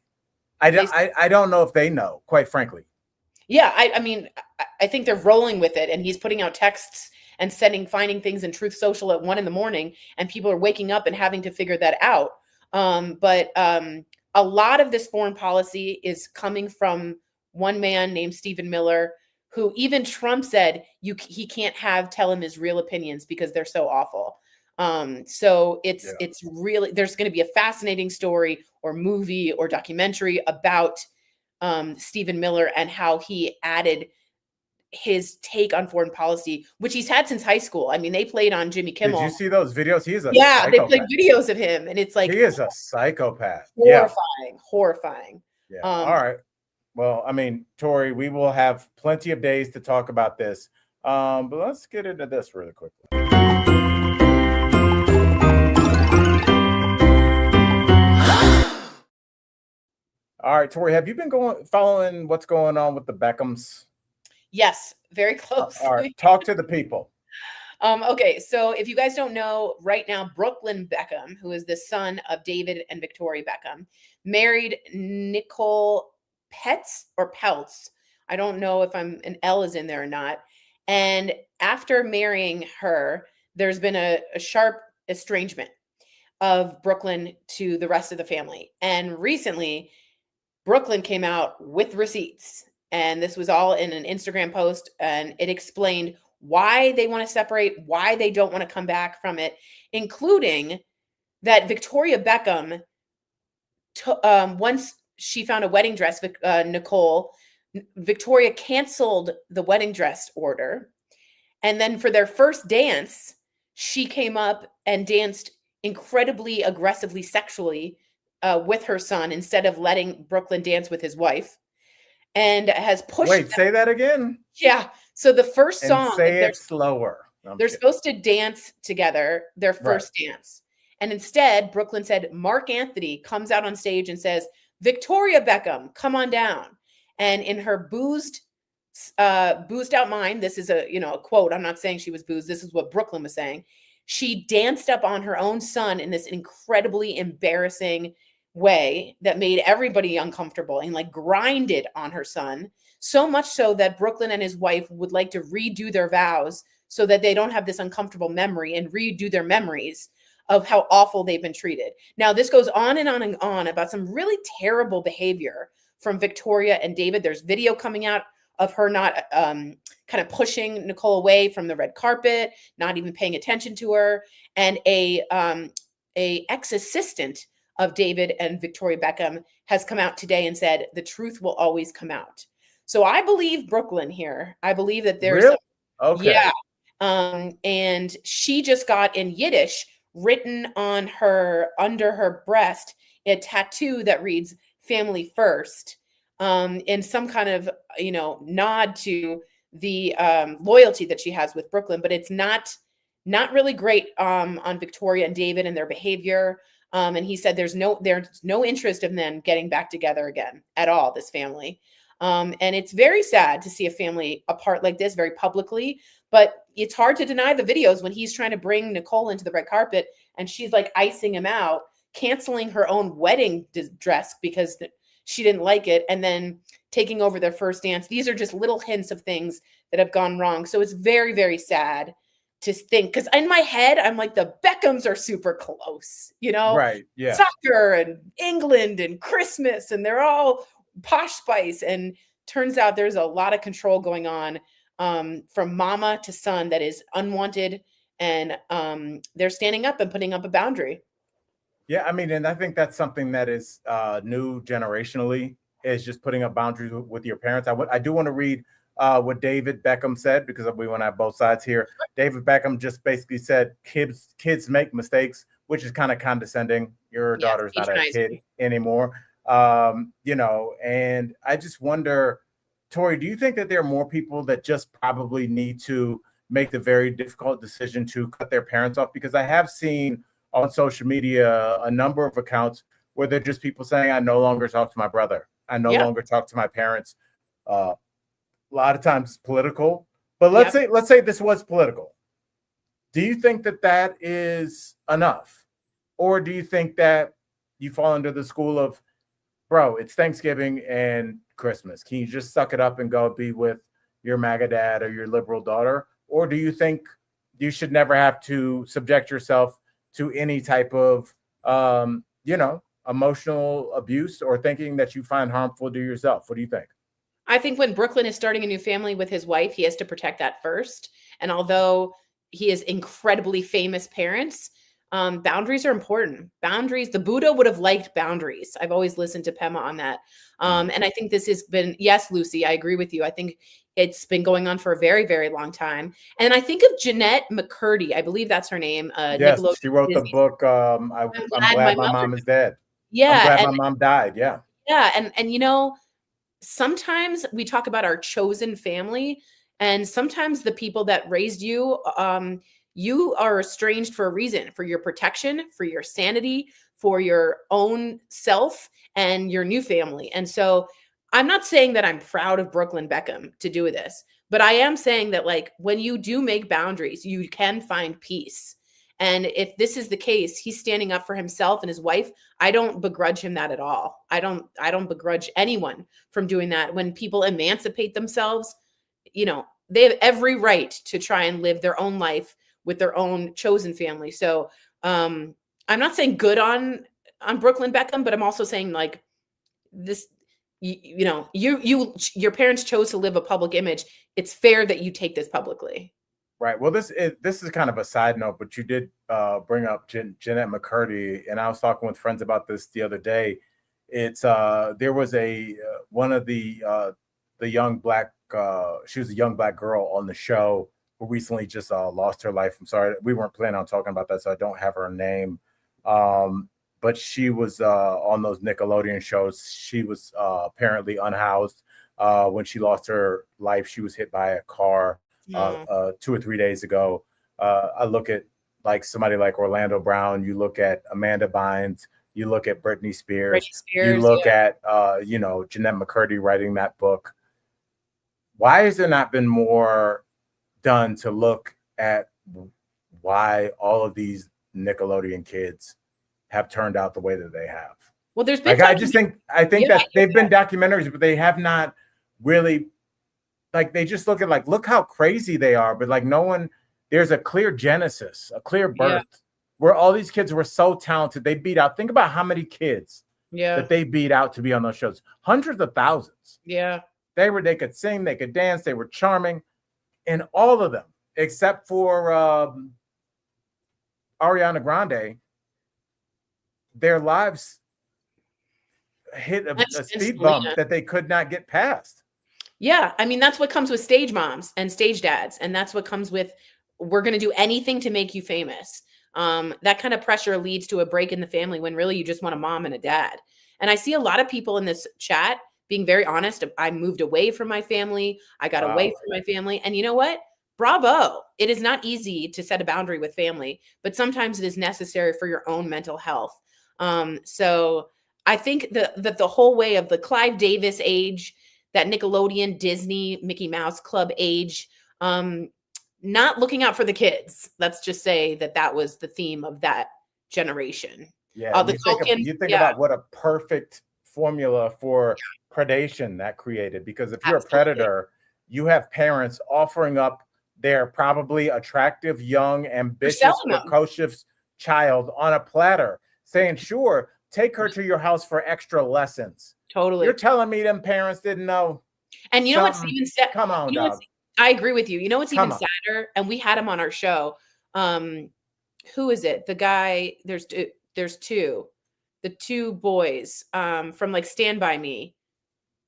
I don't know if they know, quite frankly. Yeah, I mean, I think they're rolling with it, and he's putting out texts and finding things in Truth Social at 1 a.m, and people are waking up and having to figure that out. But a lot of this foreign policy is coming from one man named Stephen Miller, who even Trump said he can't tell him his real opinions because they're so awful. So it's really, there's going to be a fascinating story or movie or documentary about Stephen Miller and how he added his take on foreign policy, which he's had since high school. I mean, they played on Jimmy Kimmel. Did you see those videos? He is a psychopath. They played videos of him, and it's like, he is a psychopath. Horrifying. Yeah. All right. Well, I mean, Tori, we will have plenty of days to talk about this. But let's get into this really quickly. All right, Tori, have you been following what's going on with the Beckhams? Yes, very closely. All right, talk to the people. Okay, so if you guys don't know, right now, Brooklyn Beckham, who is the son of David and Victoria Beckham, married Nicole Peltz. I don't know if an L is in there or not. And after marrying her, there's been a sharp estrangement of Brooklyn to the rest of the family. And recently, Brooklyn came out with receipts, and this was all in an Instagram post, and it explained why they want to separate, why they don't want to come back from it, including that Victoria Beckham, once she found a wedding dress, Victoria canceled the wedding dress order. And then for their first dance, she came up and danced incredibly aggressively sexually with her son instead of letting Brooklyn dance with his wife, and has pushed. Wait, say that again. Yeah. So the first song, say it slower. They're supposed to dance together, their first dance. And instead, Brooklyn said, Mark Anthony comes out on stage and says, Victoria Beckham, come on down. And in her boozed out mind, this is a quote. I'm not saying she was boozed. This is what Brooklyn was saying. She danced up on her own son in this incredibly embarrassing way that made everybody uncomfortable, and like grinded on her son, so much so that Brooklyn and his wife would like to redo their vows so that they don't have this uncomfortable memory and redo their memories of how awful they've been treated. Now, this goes on and on and on about some really terrible behavior from Victoria and David. There's video coming out of her not kind of pushing Nicole away from the red carpet, not even paying attention to her, and a ex-assistant of David and Victoria Beckham has come out today and said the truth will always come out. So I believe Brooklyn here. I believe that there's okay. Yeah. And she just got in Yiddish written on her, under her breast, a tattoo that reads "Family First," in some kind of nod to the loyalty that she has with Brooklyn. But it's not really great on Victoria and David and their behavior. And he said there's no interest in them getting back together again at all, this family. And it's very sad to see a family apart like this very publicly, but it's hard to deny the videos when he's trying to bring Nicole into the red carpet and she's like icing him out. canceling her own wedding dress because she didn't like it, and then taking over their first dance. These are just little hints of things that have gone wrong. So it's very, very sad to think, because in my head, I'm like, the Beckhams are super close, Right. Yeah. soccer and England and Christmas, and they're all Posh Spice. And turns out there's a lot of control going on from mama to son that is unwanted. And they're standing up and putting up a boundary. Yeah, I mean, and I think that's something that is new generationally, is just putting up boundaries with your parents. I do want to read what David Beckham said, because we want to have both sides here. David Beckham just basically said, kids make mistakes, which is kind of condescending. Your daughter's not a kid anymore. And I just wonder, Tori, do you think that there are more people that just probably need to make the very difficult decision to cut their parents off? Because I have seen on social media a number of accounts where they're just people saying, I no longer talk to my brother. I no longer talk to my parents. A lot of times it's political, but let's say this was political. Do you think that is enough? Or do you think that you fall under the school of, bro, it's Thanksgiving and Christmas. Can you just suck it up and go be with your MAGA dad or your liberal daughter? Or do you think you should never have to subject yourself to any type of, emotional abuse or thinking that you find harmful to yourself? What do you think? I think when Brooklyn is starting a new family with his wife, he has to protect that first. And although he has incredibly famous parents, boundaries are important. Boundaries, the Buddha would have liked boundaries. I've always listened to Pema on that. And I think this has been, yes, Lucy, I agree with you. I think it's been going on for a very, very long time. And I think of Jeanette McCurdy. I believe that's her name. Yes, she wrote the book, I'm glad my mom is dead. Yeah. I'm glad my mom died. Yeah. Yeah. And sometimes we talk about our chosen family, and sometimes the people that raised you, you are estranged for a reason, for your protection, for your sanity, for your own self and your new family. And so I'm not saying that I'm proud of Brooklyn Beckham to do this, but I am saying that, like, when you do make boundaries, you can find peace. And if this is the case, he's standing up for himself and his wife. I don't begrudge him that at all. I don't begrudge anyone from doing that. When people emancipate themselves, they have every right to try and live their own life with their own chosen family. So I'm not saying good on Brooklyn Beckham, but I'm also saying, like, this, your parents chose to live a public image. It's fair that you take this publicly. Right. Well, this is kind of a side note, but you did bring up Jeanette McCurdy, and I was talking with friends about this the other day. It's there was one of the young black she was a young black girl on the show who recently just lost her life. I'm sorry, we weren't planning on talking about that, so I don't have her name. But she was on those Nickelodeon shows. She was apparently unhoused when she lost her life. She was hit by a car 2 or 3 days ago. I look at like somebody like Orlando Brown. You look at Amanda Bynes. You look at Britney Spears. You look at Jeanette McCurdy writing that book. Why has there not been more done to look at why all of these Nickelodeon kids have turned out the way that they have? Well, there's been I think that they've been documentaries, but they have not really, like, they just look at, look how crazy they are, but there's a clear genesis, a clear birth, where all these kids were so talented. They beat out, think about how many kids that they beat out to be on those shows. Hundreds of thousands. Yeah. They could sing, they could dance, they were charming. And all of them, except for Ariana Grande, their lives hit a speed bump that they could not get past. Yeah. I mean, that's what comes with stage moms and stage dads. And that's what comes with, we're going to do anything to make you famous. That kind of pressure leads to a break in the family when really you just want a mom and a dad. And I see a lot of people in this chat being very honest. I moved away from my family. I got away from my family. And you know what? Bravo. It is not easy to set a boundary with family, but sometimes it is necessary for your own mental health. So I think that the whole way of the Clive Davis age, that Nickelodeon, Disney, Mickey Mouse Club age, not looking out for the kids. Let's just say that was the theme of that generation. Yeah, The Culkin, you think yeah, about what a perfect formula for predation that created. Because if you're a absolutely. predator, you have parents offering up their probably attractive, young, You're ambitious, selling them. precocious child on a platter, saying, "Sure, take her to your house for extra lessons." Totally. You're telling me them parents didn't know And you know what's something? even sad? Come on, You know what's dog. I agree with you. You know what's even Come on. sadder? And we had him on our show. Who is it? The guy, there's two. The two boys from like Stand By Me.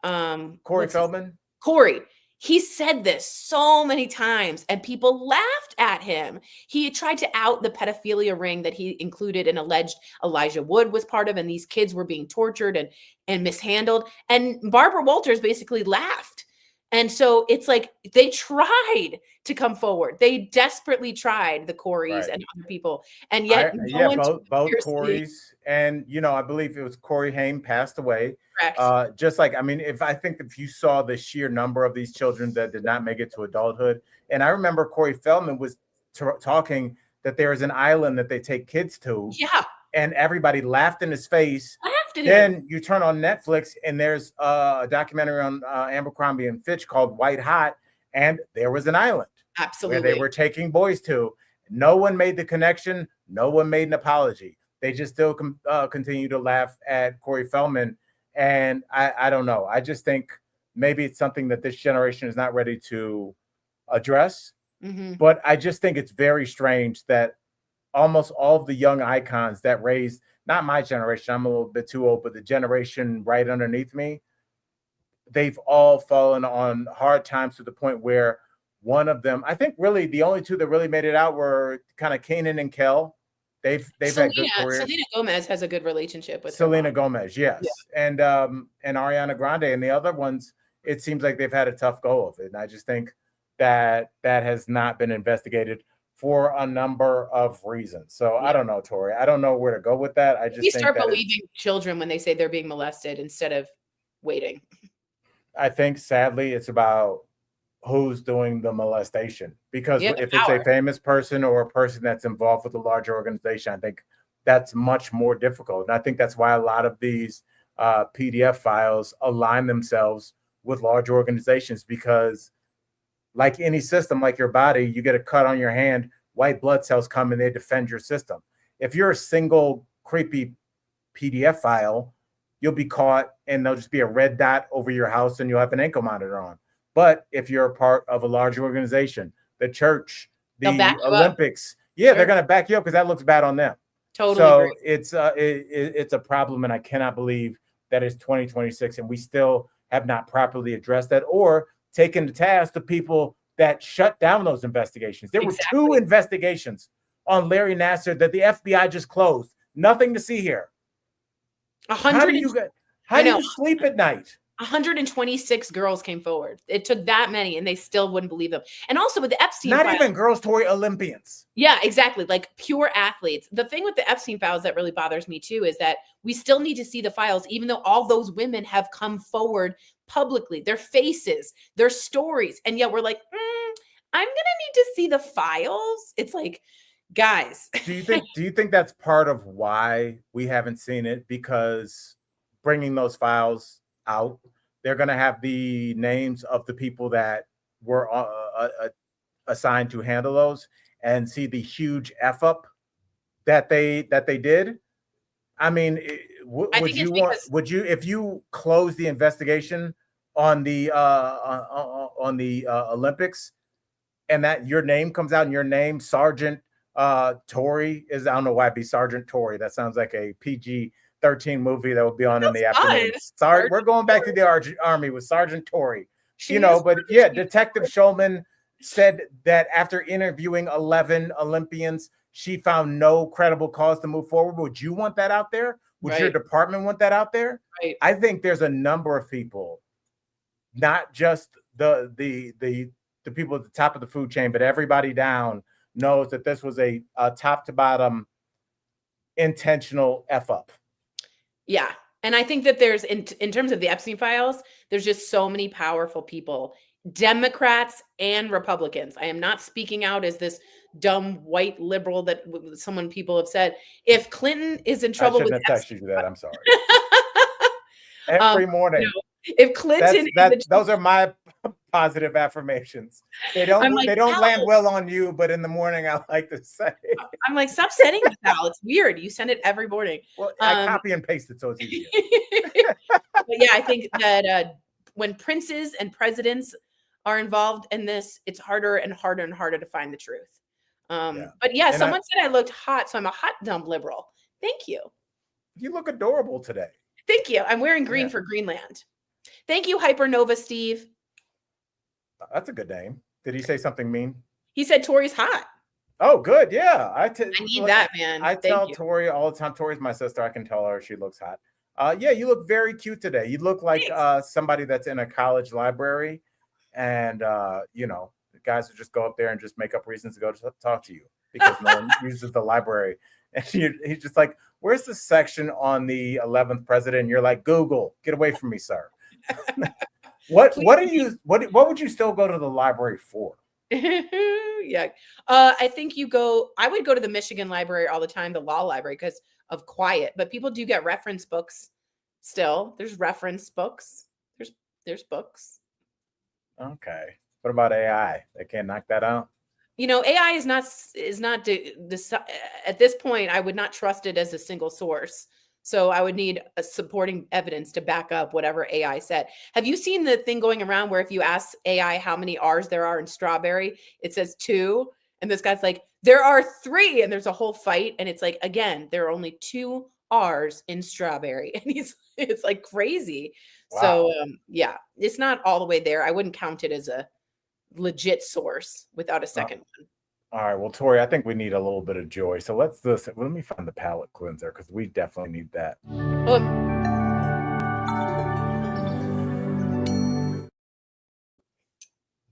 Corey What's his Feldman. Corey. He said this so many times and people laughed at him. He tried to out the pedophilia ring that he included and alleged Elijah Wood was part of, and these kids were being tortured and mishandled. And Barbara Walters basically laughed. And so it's like they tried to come forward. They desperately tried, the Coreys Right. and other people. And yet no one took Both it seriously. Corys, and I believe it was Corey Haim passed away. Correct. Just like, I mean, if you saw the sheer number of these children that did not make it to adulthood, and I remember Corey Feldman was talking that there is an island that they take kids to, Yeah. and everybody laughed in his face. Laughed at him. Then you turn on Netflix, and there's a documentary on Abercrombie and Fitch called White Hot, and there was an island Absolutely. where they were taking boys to. No one made the connection. No one made an apology. They just still continue to laugh at Corey Feldman. And I don't know. I just think maybe it's something that this generation is not ready to address. Mm-hmm. But I just think it's very strange that almost all of the young icons that raised, not my generation, I'm a little bit too old, but the generation right underneath me, they've all fallen on hard times to the point where one of them, I think really the only two that really made it out were kind of Kanan and Kel. They've had good careers. Selena Gomez has a good relationship with Selena Gomez, yes. Yeah. And Ariana Grande, and the other ones, it seems like they've had a tough go of it. And I just think that has not been investigated for a number of reasons. So I don't know, Tori. I don't know where to go with that. I just start believing children when they say they're being molested instead of waiting. I think sadly it's about who's doing the molestation, because if it's a famous person or a person that's involved with a larger organization, I think that's much more difficult. And I think that's why a lot of these PDF files align themselves with large organizations, because like any system, like your body, you get a cut on your hand, white blood cells come and they defend your system. If you're a single creepy PDF file, you'll be caught and there'll just be a red dot over your house and you'll have an ankle monitor on. But if you're a part of a large organization, the church, the Olympics, they're going to back you up because that looks bad on them. Totally. So agree. It's a problem, and I cannot believe that it's 2026 and we still have not properly addressed that or taken to task the people that shut down those investigations. There were 2 investigations on Larry Nassar that the FBI just closed. Nothing to see here. How do you sleep at night? 126 girls came forward. It took that many and they still wouldn't believe them. And also with the Epstein files, even girls, Tori, Olympians. Yeah, exactly. Like pure athletes. The thing with the Epstein files that really bothers me too is that we still need to see the files, even though all those women have come forward publicly, their faces, their stories. And yet we're like, I'm going to need to see the files. It's like, guys. Do you think that's part of why we haven't seen it? Because bringing those files out, they're going to have the names of the people that were assigned to handle those and see the huge F up that they did. I mean, would you if you close the investigation on the Olympics and that your name comes out and your name Sergeant Tory is, I don't know why it'd be Sergeant Tory. That sounds like a PG-13 movie that would be on in the afternoon. Sorry, we're going back to the army with Sergeant Tory. But yeah, Detective Shulman said that after interviewing 11 Olympians, she found no credible cause to move forward. Would you want that out there? Would your department want that out there? Right. I think there's a number of people, not just the people at the top of the food chain, but everybody down knows that this was a top to bottom intentional F up. Yeah. And I think that there's, in terms of the Epstein files, there's just so many powerful people, Democrats and Republicans. I am not speaking out as this dumb white liberal that people have said. If Clinton is in I trouble with shouldn't have texted you that. I'm sorry. You Every morning. know, if Clinton those are my positive affirmations. They don't like, land well on you, but in the morning I like to say. I'm like, stop sending this out. It's weird. You send it every morning. Well, I copy and paste it so it's easier. But yeah, I think that when princes and presidents are involved in this, it's harder and harder and harder to find the truth. But yeah, someone said I looked hot, so I'm a hot dumb liberal. Thank you. You look adorable today. Thank you. I'm wearing green for Greenland. Thank you, Hypernova Steve. That's a good name. Did he say something mean? He said Tori's hot. Oh, good. Yeah. I need that, man. I tell Tori all the time. Tori's my sister. I can tell her she looks hot. Yeah, you look very cute today. You look like somebody that's in a college library, and you know, the guys who just go up there and just make up reasons to go to talk to you because no one uses the library. And he's just like, "Where's the section on the 11th president?" And you're like, "Google, get away from me, sir." What would you still go to the library for? Yeah. I think I would go to the Michigan library all the time, the law library, because of quiet, but people do get reference books still. There's reference books. There's books. Okay. What about AI? They can't knock that out? You know, AI is not at this point, I would not trust it as a single source. So I would need a supporting evidence to back up whatever AI said. Have you seen the thing going around where if you ask AI how many R's there are in strawberry, it says 2. And this guy's like, there are 3. And there's a whole fight. And it's like, again, there are only 2 R's in strawberry. And it's like crazy. Wow. So yeah, it's not all the way there. I wouldn't count it as a legit source without a second one. All right. Well, Tori, I think we need a little bit of joy. So let me find the palate cleanser because we definitely need that.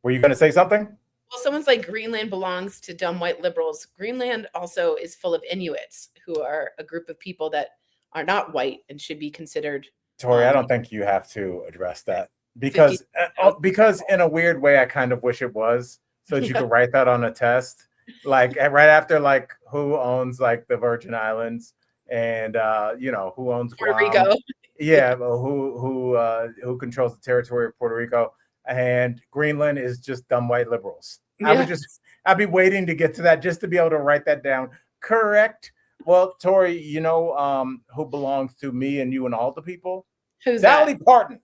Were you going to say something? Well, someone's like, Greenland belongs to dumb white liberals. Greenland also is full of Inuits, who are a group of people that are not white and should be considered. Tori, I don't think you have to address that because in a weird way, I kind of wish it was so that you could write that on a test. Like right after, like, who owns like the Virgin Islands and you know, who owns Puerto Rico? Yeah, well, who controls the territory of Puerto Rico? And Greenland is just dumb white liberals. Yeah. I'd be waiting to get to that just to be able to write that down. Correct. Well, Tori, you know who belongs to me and you and all the people? Who's Dolly Parton,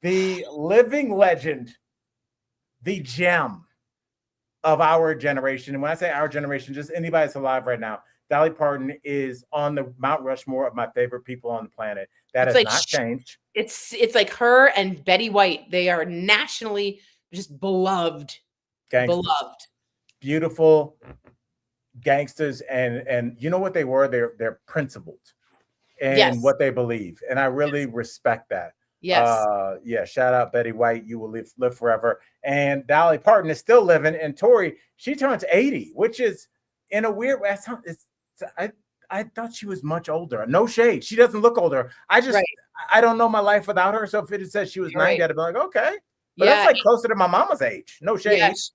the living legend, the gem of our generation. And when I say our generation, just anybody that's alive right now, Dolly Parton is on the Mount Rushmore of my favorite people on the planet. That has not changed. It's like her and Betty White. They are nationally just beloved. Gangsters. Beloved. Beautiful gangsters. And you know what they were? They're principled in what they believe. And I really respect that. Yes. Yeah. Shout out Betty White. You will live forever. And Dolly Parton is still living. And Tori, she turns 80, which is in a weird way. I thought she was much older. No shade. She doesn't look older. I don't know my life without her. So if it said she was 90, I'd be like, okay. But that's like closer to my mama's age. No shade. Yes.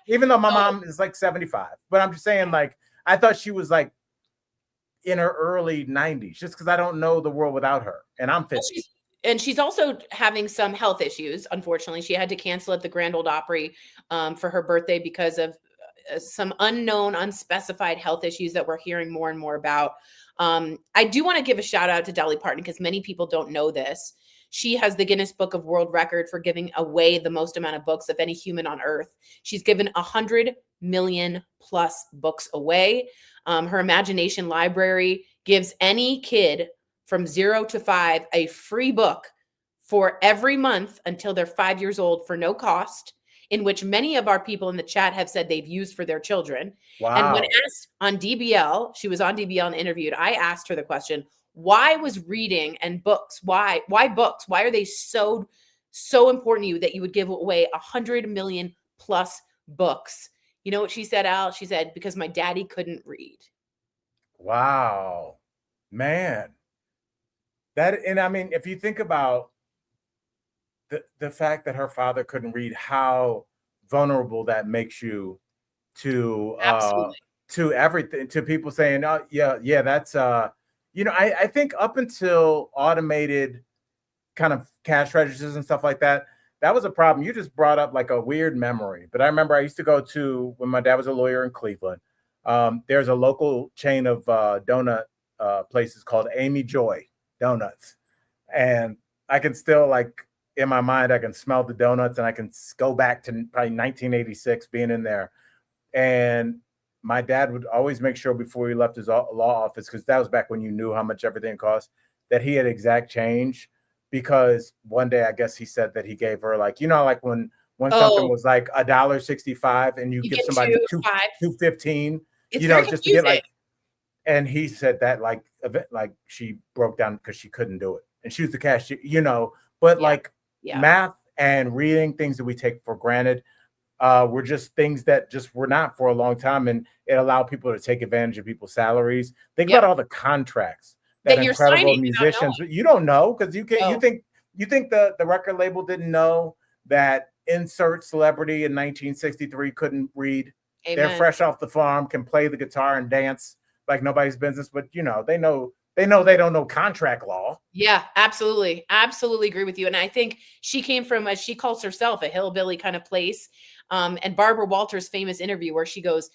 Even though my mom is like 75. But I'm just saying, like, I thought she was like in her early 90s just because I don't know the world without her. And I'm 50. And she's also having some health issues. Unfortunately, she had to cancel at the Grand Ole Opry for her birthday because of some unknown, unspecified health issues that we're hearing more and more about. I do want to give a shout out to Dolly Parton because many people don't know this. She has the Guinness Book of World Record for giving away the most amount of books of any human on earth. She's given 100 million plus books away. Her imagination library gives any kid from 0 to 5 a free book for every month until they're 5 years old for no cost, in which many of our people in the chat have said they've used for their children. Wow. And when asked on DBL, she was on DBL and interviewed, I asked her the question, why was reading and books, why books? Why are they so important to you that you would give away 100 million plus books? You know what she said, Al? She said, because my daddy couldn't read. Wow, man. And I mean, if you think about the fact that her father couldn't read, how vulnerable that makes you to Absolutely. to everything, to people saying, oh yeah, that's I think up until automated kind of cash registers and stuff like that, that was a problem. You just brought up like a weird memory. But I remember I used to go to, when my dad was a lawyer in Cleveland, there's a local chain of donut places called Amy Joy Donuts. And I can still, like, in my mind, I can smell the donuts, and I can go back to probably 1986 being in there. And my dad would always make sure before he left his law office, because that was back when you knew how much everything cost, that he had exact change. Because one day I guess he said that he gave her, like, like when something was like $1.65 and you You give get somebody 2.5. $2.15, It's very just to get, confusing. like, and he said that like she broke down because she couldn't do it, and she was the cashier, but like math and reading, things that we take for granted, were just things that just were not for a long time, and it allowed people to take advantage of people's salaries. Think about all the contracts that you're incredible signing musicians, you don't know, because you No. think the record label didn't know that insert celebrity in 1963 couldn't read. Amen. They're fresh off the farm, can play the guitar and dance like nobody's business, but they know they don't know contract law. Yeah, absolutely. Absolutely agree with you. And I think she came from, as she calls herself, a hillbilly kind of place. And Barbara Walters' famous interview where she goes,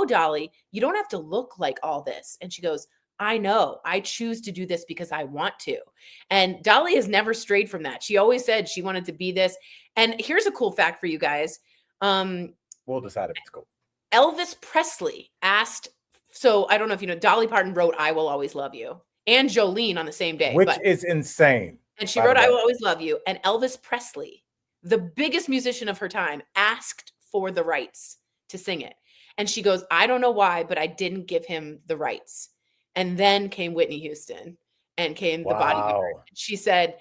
Dolly, you don't have to look like all this. And she goes, I know, I choose to do this because I want to. And Dolly has never strayed from that. She always said she wanted to be this. And here's a cool fact for you guys. We'll decide if it's cool. Elvis Presley asked, so I don't know if you know, Dolly Parton wrote I Will Always Love You, and Jolene on the same day. Which is insane. And she wrote I Will Always Love You. And Elvis Presley, the biggest musician of her time, asked for the rights to sing it. And she goes, I don't know why, but I didn't give him the rights. And then came Whitney Houston and came the Bodyguard. She said,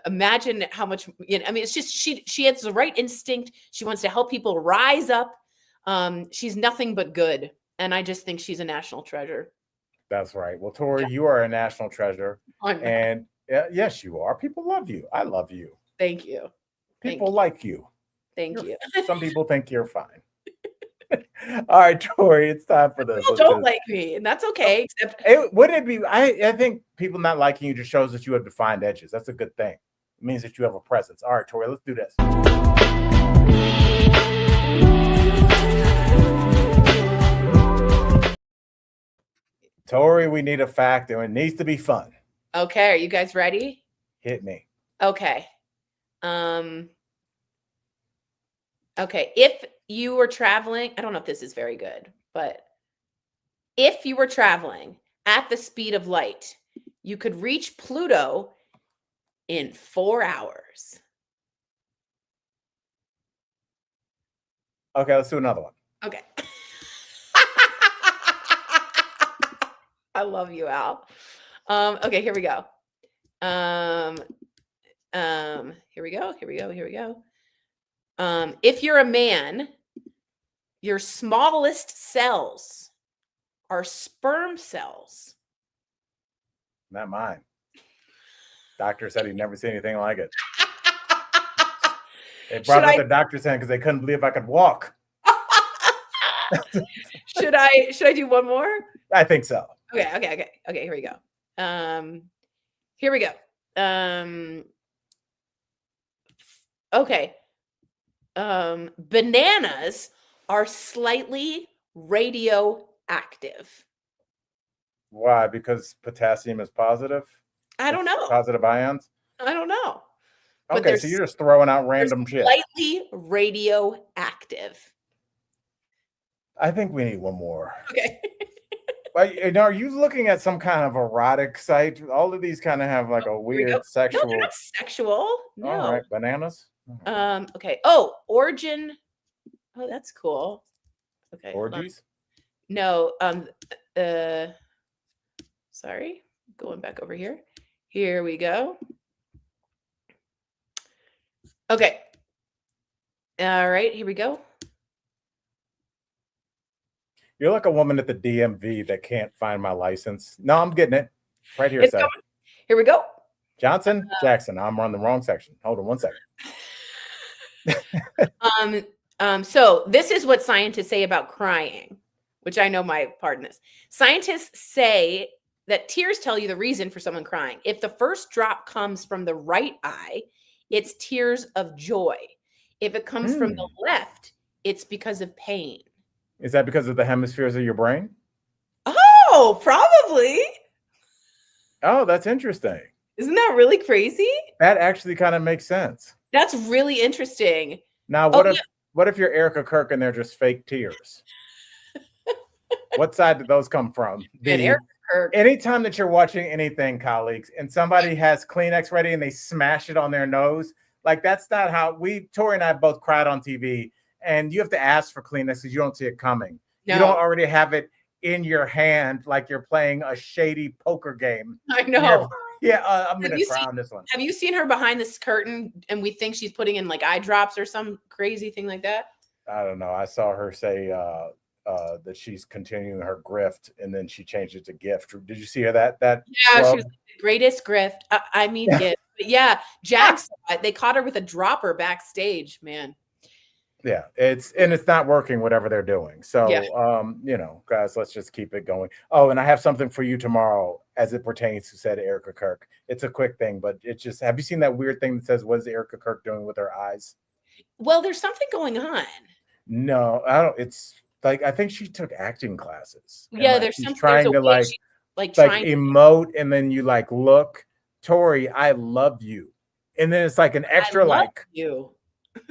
imagine how much, it's just, she has the right instinct. She wants to help people rise up. She's nothing but good. And I just think she's a national treasure. That's right. Well, Tori, you are a national treasure. And yes, you are. People love you. I love you. Thank you. People like you. Thank you. Some people think you're fine. All right, Tori, it's time for this. People don't like me, and that's okay. Except wouldn't it be? I think people not liking you just shows that you have defined edges. That's a good thing. It means that you have a presence. All right, Tori, let's do this. Tori, we need a fact, and it needs to be fun. Okay, are you guys ready? Hit me. Okay. Okay, if you were traveling, I don't know if this is very good, but if you were traveling at the speed of light, you could reach Pluto in 4 hours. Okay, let's do another one. Okay. I love you, Al. Okay, here we go. Here we go. If you're a man, your smallest cells are sperm cells. Not mine. Doctor said he'd never seen anything like it. They brought up the doctor's in because they couldn't believe I could walk. Should I do one more? I think so. Okay. Here we go. Okay. Bananas are slightly radioactive. Why? Because potassium is positive? I don't know. Positive ions? I don't know. Okay, so you're just throwing out random shit. Slightly radioactive. I think we need one more. Okay. Are you looking at some kind of erotic site? All of these kind of have like a weird sexual. No, they're not sexual. No. All right, bananas. Okay. Oh, origin. Oh, that's cool. Okay. Orgies? No. Sorry. Going back over here. Here we go. Okay. All right. Here we go. You're like a woman at the DMV that can't find my license. No, I'm getting it. Right here, sir. Here we go. Johnson, Jackson. I'm on the wrong section. Hold on one second. So this is what scientists say about crying, which I know my part in this. Scientists say that tears tell you the reason for someone crying. If the first drop comes from the right eye, it's tears of joy. If it comes from the left, it's because of pain. Is that because of the hemispheres of your brain? Oh, probably. Oh, that's interesting. Isn't that really crazy? That actually kind of makes sense. That's really interesting. Now, what if you're Erica Kirk and they're just fake tears? What side did those come from? Erica Kirk. Anytime that you're watching anything, colleagues, and somebody has Kleenex ready and they smash it on their nose, like that's not how Tori and I both cried on TV, and you have to ask for Kleenex because you don't see it coming. No. You don't already have it in your hand like you're playing a shady poker game. I know. I'm going to cry on this one. Have you seen her behind this curtain and we think she's putting in like eye drops or some crazy thing like that? I don't know. I saw her say that she's continuing her grift and then she changed it to gift. Did you see her that? Yeah, she was like, the greatest grift. I mean, gift. But yeah, Jack saw it. They caught her with a dropper backstage, man. Yeah, it's not working, whatever they're doing. So, guys, let's just keep it going. Oh, and I have something for you tomorrow as it pertains to said Erica Kirk. It's a quick thing, but it's just, have you seen that weird thing that says, what is Erica Kirk doing with her eyes? Well, there's something going on. No, I don't. It's like, I think she took acting classes. Yeah, there's she's something trying to like emote, and then you like, look, Tori, I love you. And then it's like an extra like you.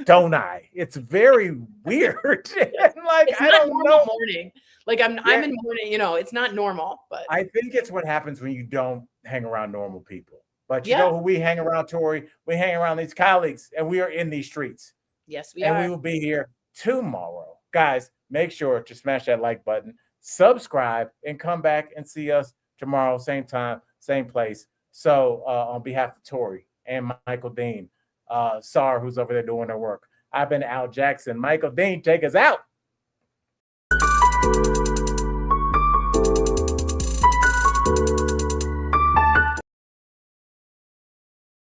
Don't I? It's very weird. Like it's I don't know. Morning. Like I'm in morning. It's not normal. But I think it's what happens when you don't hang around normal people. But you know who we hang around, Tori? We hang around these colleagues, and we are in these streets. Yes, we are. And we will be here tomorrow, guys. Make sure to smash that like button, subscribe, and come back and see us tomorrow, same time, same place. So, on behalf of Tori and Michael Dean. Sar, who's over there doing their work. I've been Al Jackson. Michael Dean, take us out.